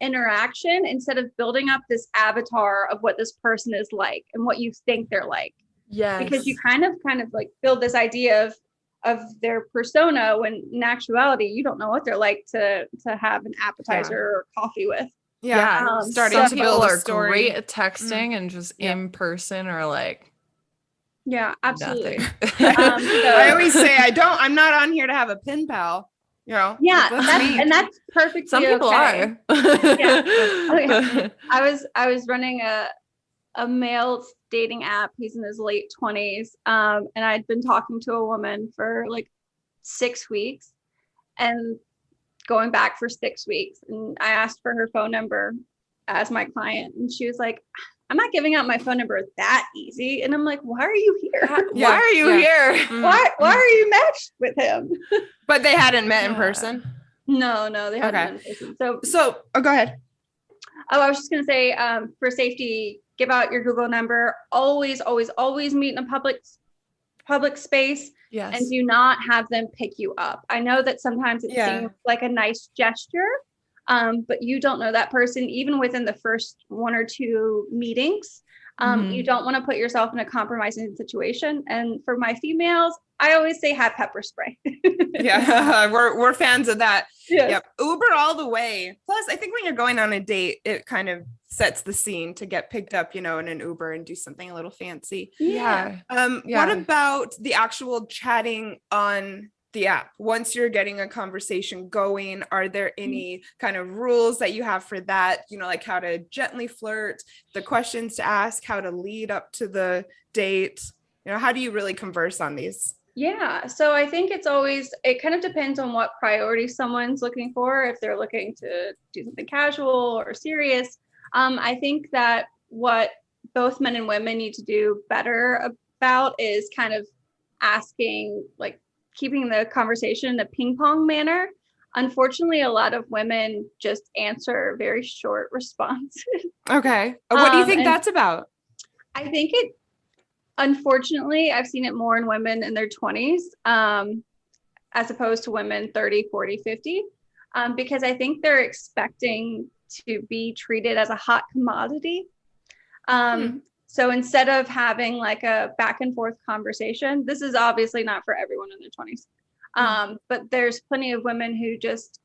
interaction instead of building up this avatar of what this person is like and what you think they're like. Yeah. Because you kind of like build this idea of their persona when in actuality you don't know what they're like to have an appetizer or coffee with. Yeah. Starting to build a story. Great at texting and just in person are like, yeah, absolutely. I always say I'm not on here to have a pen pal. You know, that's perfect. Some people are. I was running a male dating app. He's in his late 20s. And I'd been talking to a woman for like 6 weeks and going back for 6 weeks. And I asked for her phone number as my client. And she was like, I'm not giving out my phone number that easy. And I'm like, why are you here? Why are you here? Why are you matched with him? But they hadn't met in person? No, they hadn't met in person. So go ahead. Oh, I was just going to say, for safety, give out your Google number. Always, always, always meet in a public space. Yes. And do not have them pick you up. I know that sometimes it seems like a nice gesture, but you don't know that person, even within the first 1 or 2 meetings. You don't want to put yourself in a compromising situation. And for my females, I always say have pepper spray. We're fans of that. Yes. Yep. Uber all the way. Plus, I think when you're going on a date, it kind of sets the scene to get picked up, in an Uber and do something a little fancy. Yeah. What about the actual chatting on the app? Once you're getting a conversation going, are there any kind of rules that you have for that? Like how to gently flirt, the questions to ask, how to lead up to the date? How do you really converse on these? Yeah. So I think it kind of depends on what priority someone's looking for. If they're looking to do something casual or serious. I think that what both men and women need to do better about is kind of asking, like, keeping the conversation in a ping pong manner. Unfortunately, a lot of women just answer very short responses. Okay. What do you think that's about? I think unfortunately, I've seen it more in women in their 20s. as opposed to women 30, 40, 50, because I think they're expecting to be treated as a hot commodity. So instead of having like a back and forth conversation, this is obviously not for everyone in their 20s. But there's plenty of women who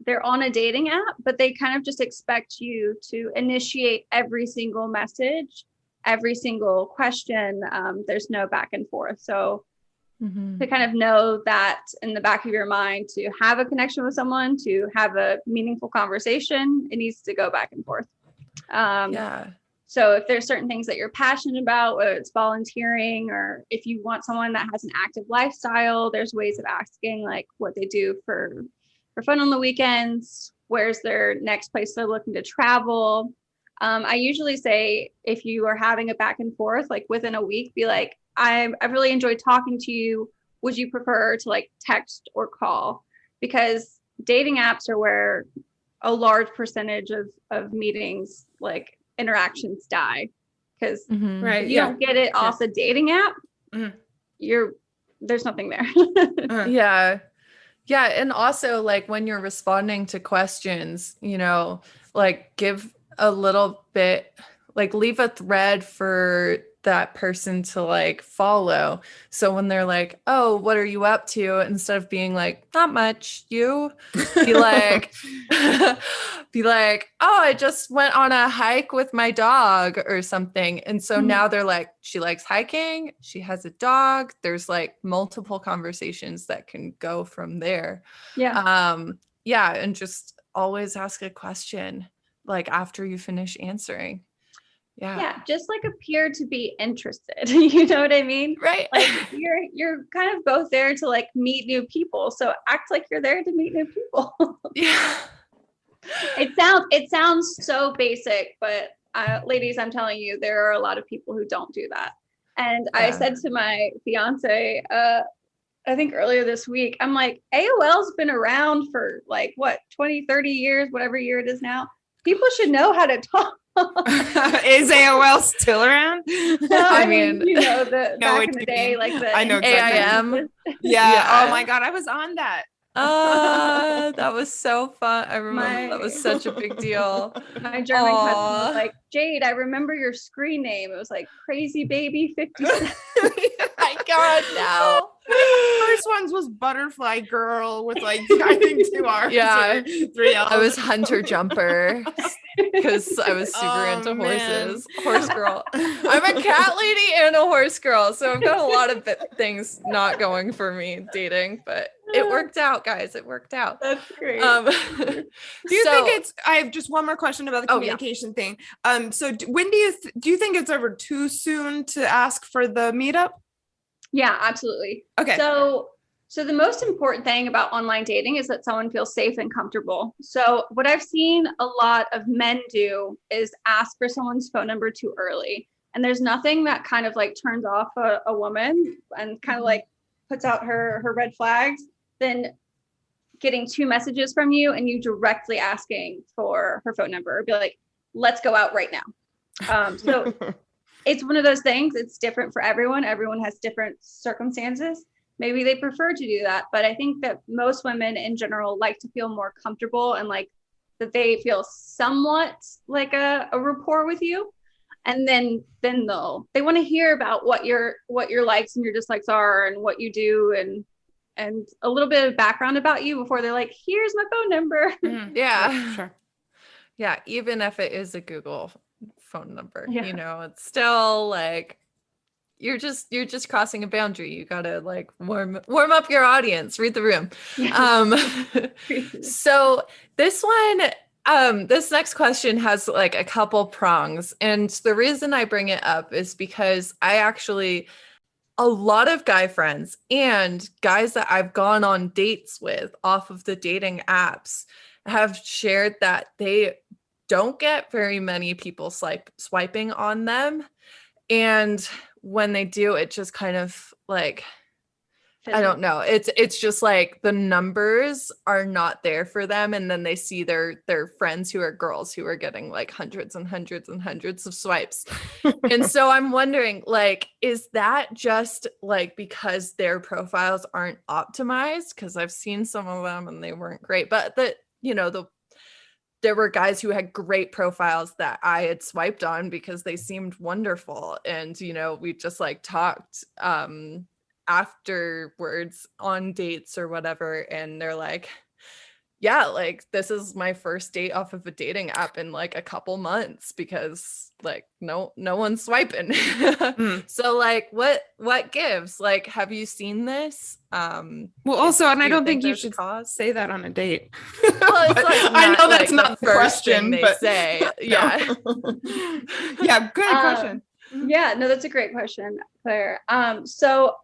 they're on a dating app, but they kind of just expect you to initiate every single message, every single question. There's no back and forth. So to kind of know that in the back of your mind, to have a connection with someone, to have a meaningful conversation, it needs to go back and forth. So if there's certain things that you're passionate about, whether it's volunteering, or if you want someone that has an active lifestyle, there's ways of asking like what they do for fun on the weekends, where's their next place they're looking to travel. I usually say if you are having a back and forth, like within a week, be like, I've really enjoyed talking to you. Would you prefer to like text or call? Because dating apps are where a large percentage of meetings, like interactions, die. Because if you don't get it off the dating app, there's nothing there. Yeah. And also like when you're responding to questions, you know, like give a little bit, like leave a thread for that person to like follow. So when they're like, oh, what are you up to? Instead of being like, not much, you be like, oh, I just went on a hike with my dog or something. And so now they're like, she likes hiking. She has a dog. There's like multiple conversations that can go from there. And just always ask a question like after you finish answering. Just like appear to be interested. You know what I mean? Right. Like you're kind of both there to like meet new people. So act like you're there to meet new people. It sounds so basic, but ladies, I'm telling you, there are a lot of people who don't do that. And I said to my fiance, I think earlier this week, I'm like, AOL's been around for like what, 20, 30 years, whatever year it is now. People should know how to talk. Is AOL still around? No, I mean, you know, back in the day, like the I know exactly. AIM. Oh my God, I was on that. That was so fun. I remember that was such a big deal. My German cousin was like, Jade, I remember your screen name. It was like Crazy Baby 57. My God, no. First ones was Butterfly Girl with like I think 2 R's. Yeah, 3 L's. I was Hunter Jumper because I was super into horses. Horse girl. I'm a cat lady and a horse girl, so I've got a lot of things not going for me dating, but it worked out, guys. It worked out. That's great. Do you think it's? I have just one more question about the communication thing. So when do you think it's ever too soon to ask for the meetup? Yeah, absolutely. Okay. So the most important thing about online dating is that someone feels safe and comfortable. So what I've seen a lot of men do is ask for someone's phone number too early. And there's nothing that kind of like turns off a woman and kind of like puts out her red flags than getting 2 messages from you and you directly asking for her phone number, or be like, let's go out right now. So it's one of those things. It's different for everyone. Everyone has different circumstances. Maybe they prefer to do that. But I think that most women in general like to feel more comfortable and like that they feel somewhat like a rapport with you. And then they want to hear about what your likes and your dislikes are and what you do and a little bit of background about you before they're like, here's my phone number. Yeah. Sure. Yeah. Even if it is a Google phone number, Yeah. you know, it's still like you're just crossing a boundary. You gotta like warm up your audience, read the room. So this one, this next question has like a couple prongs, and the reason I bring it up is because a lot of guy friends and guys that I've gone on dates with off of the dating apps have shared that they don't get very many people swiping on them. And when they do, it just kind of like I don't know. It's just like the numbers are not there for them, and then they see their friends who are girls who are getting like hundreds and hundreds and hundreds of swipes. And so I'm wondering, like, is that just like because their profiles aren't optimized? Because I've seen some of them and they weren't great, but there were guys who had great profiles that I had swiped on because they seemed wonderful, and we just like talked afterwards on dates or whatever, and they're like, yeah, like this is my first date off of a dating app in like a couple months because like no one's swiping. So like what gives? Like, have you seen this? Well, also, and I don't think you should say that on a date. Well, it's like I know that's like not the the first question, thing they but say. Yeah. Yeah, good question. Yeah, no, that's a great question, Claire. So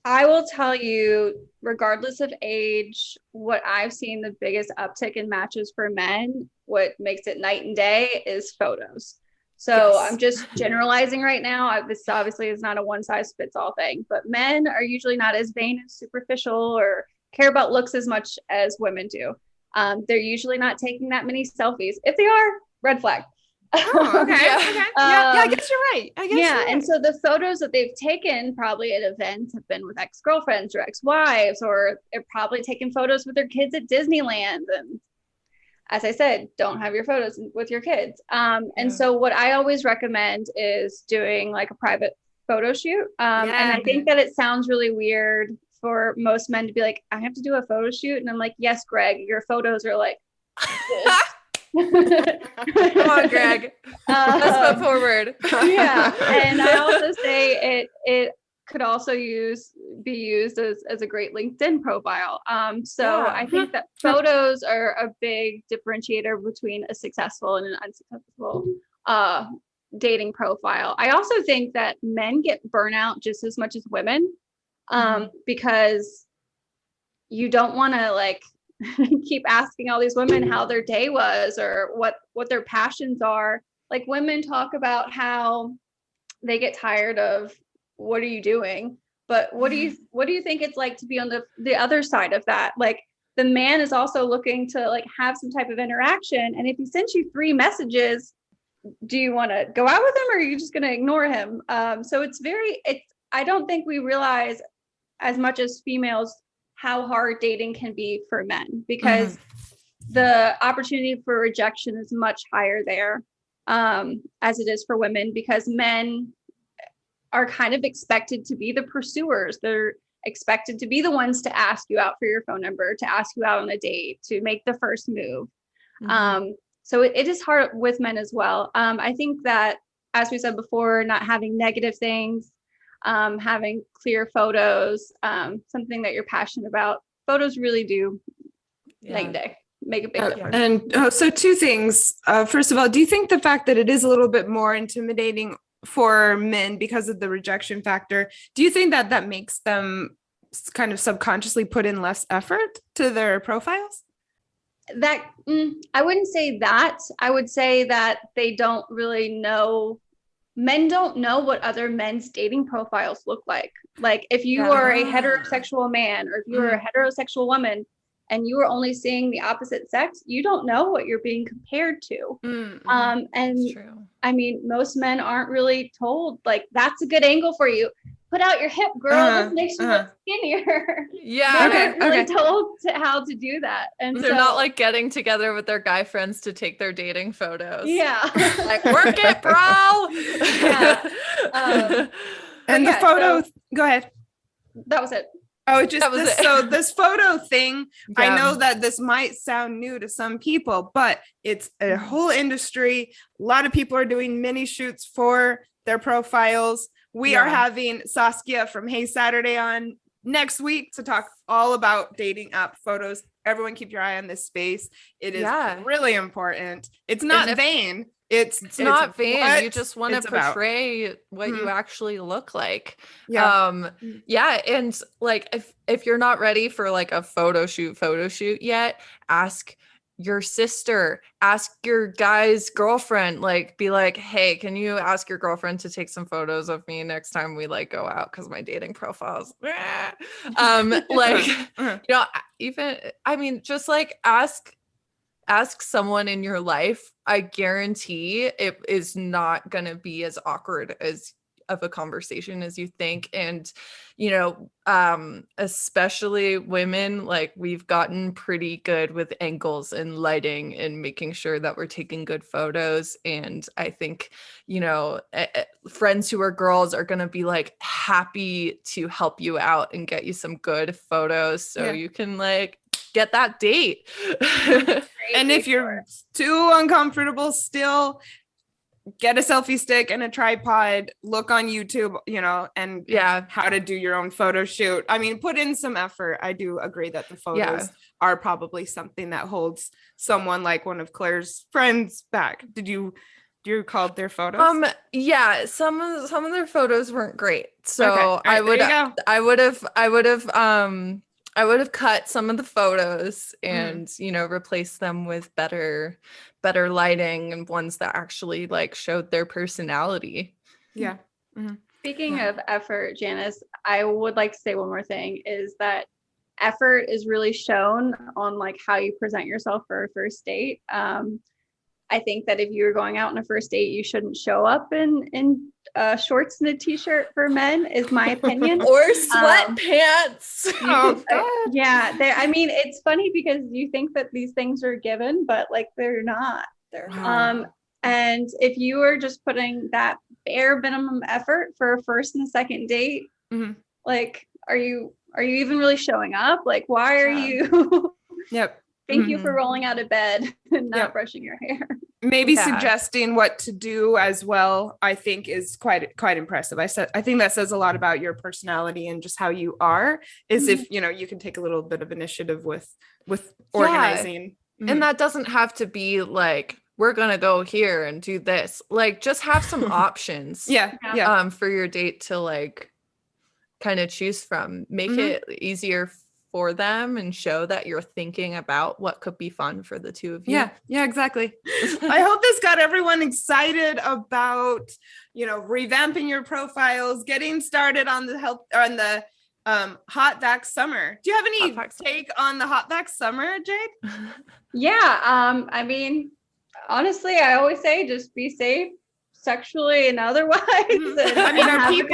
I will tell you, regardless of age, what I've seen the biggest uptick in matches for men, what makes it night and day, is photos. So Yes. I'm just generalizing right now. This obviously is not a one size fits all thing, but men are usually not as vain and superficial or care about looks as much as women do. They're usually not taking that many selfies. If they are, red flag. Oh, okay. Yeah. Okay. Yeah, I guess you're right. And so the photos that they've taken probably at events have been with ex-girlfriends or ex-wives, or they're probably taking photos with their kids at Disneyland. And as I said, don't have your photos with your kids. And so what I always recommend is doing like a private photo shoot. And I think that it sounds really weird for most men to be like, I have to do a photo shoot. And I'm like, yes, Greg, your photos are like this. Come on, Greg. Let's move forward. Yeah, and I also say it could also be used as a great LinkedIn profile. So I think that photos are a big differentiator between a successful and an unsuccessful dating profile. I also think that men get burnout just as much as women, because you don't want to like keep asking all these women how their day was or what their passions are. Like, women talk about how they get tired of what are you doing, but what do you think it's like to be on the other side of that? Like, the man is also looking to like have some type of interaction, and if he sends you 3 messages, do you want to go out with him or are you just going to ignore him? So I don't think we realize as much as females how hard dating can be for men, because the opportunity for rejection is much higher there as it is for women, because men are kind of expected to be the pursuers. They're expected to be the ones to ask you out for your phone number, to ask you out on a date, to make the first move. So it is hard with men as well. I think that, as we said before, not having negative things, having clear photos, something that you're passionate about. Photos really do night and day, make a big difference. And so 2 things. First of all, do you think the fact that it is a little bit more intimidating for men because of the rejection factor, do you think that makes them kind of subconsciously put in less effort to their profiles? That I wouldn't say that. I would say that they don't really know. Men don't know what other men's dating profiles look like. Like, if you are a heterosexual man or if you're a heterosexual woman and you are only seeing the opposite sex, you don't know what you're being compared to. And I mean, most men aren't really told, like, that's a good angle for you. Put out your hip, girl. This makes you look skinnier. Yeah. Men aren't really told how to do that. And they're not like getting together with their guy friends to take their dating photos. Yeah. Like, work it, bro. Yeah. And the photo, go ahead. That was it. Oh, so this photo thing, I know that this might sound new to some people, but it's a whole industry. A lot of people are doing mini shoots for their profiles. We are having Saskia from Hey Saturday on next week to talk all about dating app photos. Everyone keep your eye on this space. It is really important. It's not vain. It's not vain. You just want to portray what you actually look like. And like, if you're not ready for like a photo shoot yet, ask your sister, ask your guy's girlfriend, like be like, hey, can you ask your girlfriend to take some photos of me next time we like go out, because my dating profiles like even, I mean, just like ask someone in your life. I guarantee it is not going to be as awkward as of a conversation as you think. And especially women, like we've gotten pretty good with angles and lighting and making sure that we're taking good photos. And I think friends who are girls are going to be like happy to help you out and get you some good photos so you can like get that date. And if you're too uncomfortable still, get a selfie stick and a tripod, look on YouTube, and how to do your own photo shoot. I mean, put in some effort. I do agree that the photos are probably something that holds someone like one of Claire's friends back. Do you recall their photos? Some of their photos weren't great. So okay. Right, I would have cut some of the photos and, replaced them with better lighting and ones that actually like showed their personality. Yeah. Mm-hmm. Speaking of effort, Janice, I would like to say one more thing is that effort is really shown on like how you present yourself for a first date. I think that if you're going out on a first date, you shouldn't show up in shorts and a t-shirt for men, is my opinion. Or sweatpants. I mean, it's funny because you think that these things are given, but like they're not. And if you are just putting that bare minimum effort for a first and a second date, like, are you even really showing up? Like, why are you? Yep. Thank you for rolling out of bed and not brushing your hair. Maybe suggesting what to do as well, I think is quite impressive. I think that says a lot about your personality and just how you are, is if, you can take a little bit of initiative with organizing. And that doesn't have to be like, we're going to go here and do this. Like, just have some options for your date to like kind of choose from. Make it easier for them and show that you're thinking about what could be fun for the two of you. Yeah, exactly. I hope this got everyone excited about, revamping your profiles, getting started on the hot vac summer. Do you have any take on the hot vac summer, Jade? I mean, honestly, I always say just be safe sexually and otherwise. I mean, are you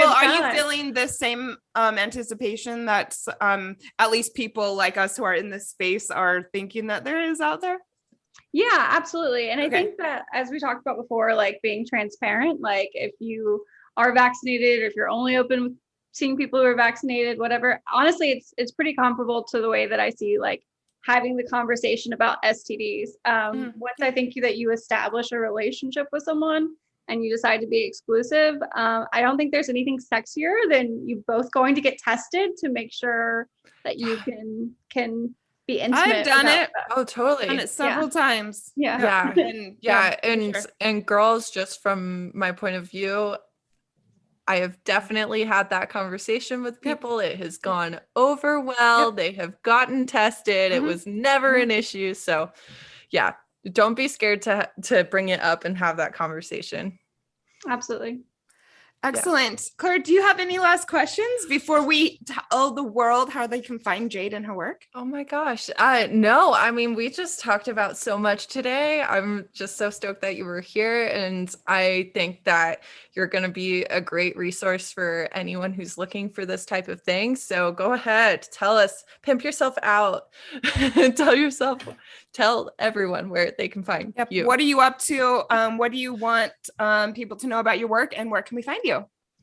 feeling the same anticipation that at least people like us who are in this space are thinking that there is out there? Yeah, absolutely. And I think that, as we talked about before, like being transparent, like if you are vaccinated, or if you're only open with seeing people who are vaccinated, whatever, honestly, it's pretty comparable to the way that I see like having the conversation about STDs. Once I think that you establish a relationship with someone and you decide to be exclusive, I don't think there's anything sexier than you both going to get tested to make sure that you can be intimate. I've done it. Oh, totally. Done it several times. And girls, just from my point of view, I have definitely had that conversation with people. It has gone over well. They have gotten tested. It was never an issue. So yeah, don't be scared to bring it up and have that conversation. Absolutely. Excellent. Claire, do you have any last questions before we tell the world how they can find Jade and her work? Oh my gosh. No, I mean, we just talked about so much today. I'm just so stoked that you were here. And I think that you're going to be a great resource for anyone who's looking for this type of thing. So go ahead, tell us, pimp yourself out, tell everyone where they can find you. What are you up to? What do you want people to know about your work, and where can we find you?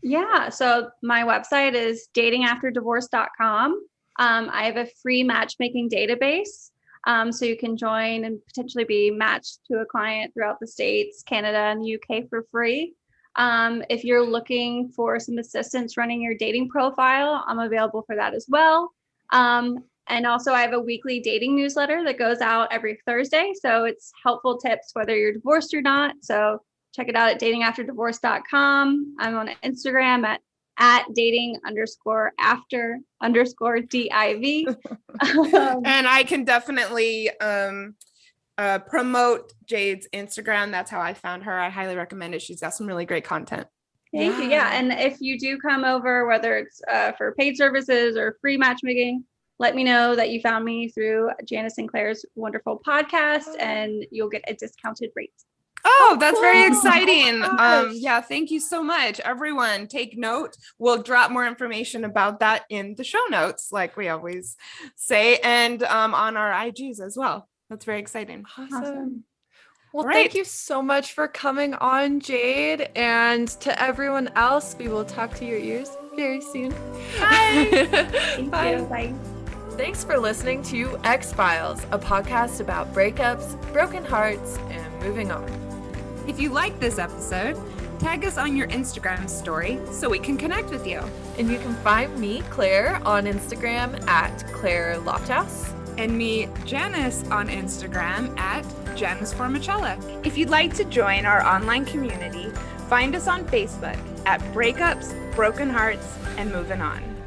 Yeah, so my website is datingafterddivorce.com. I have a free matchmaking database, so you can join and potentially be matched to a client throughout the States, Canada, and the UK for free. If you're looking for some assistance running your dating profile, I'm available for that as well. And also I have a weekly dating newsletter that goes out every Thursday. So it's helpful tips whether you're divorced or not. So check it out at datingafterddivorce.com. I'm on Instagram at dating_after_div. And I can definitely promote Jade's Instagram. That's how I found her. I highly recommend it. She's got some really great content. Thank you. Yeah. And if you do come over, whether it's for paid services or free matchmaking, let me know that you found me through Janice Sinclair's wonderful podcast, and you'll get a discounted rate. Oh, that's very cool. exciting. Oh my gosh. Yeah, thank you so much. Everyone, take note. We'll drop more information about that in the show notes, like we always say, and on our IGs as well. That's very exciting. Awesome. Well, All thank right. you so much for coming on, Jade. And to everyone else, we will talk to your ears very soon. Bye. Thank you. Bye. Thanks for listening to X-Files, a podcast about breakups, broken hearts, and moving on. If you like this episode, tag us on your Instagram story so we can connect with you. And you can find me, Claire, on Instagram at Claire Lofthouse. And me, Janice, on Instagram at Janice Formicella. If you'd like to join our online community, find us on Facebook at Breakups, Broken Hearts, and Moving On.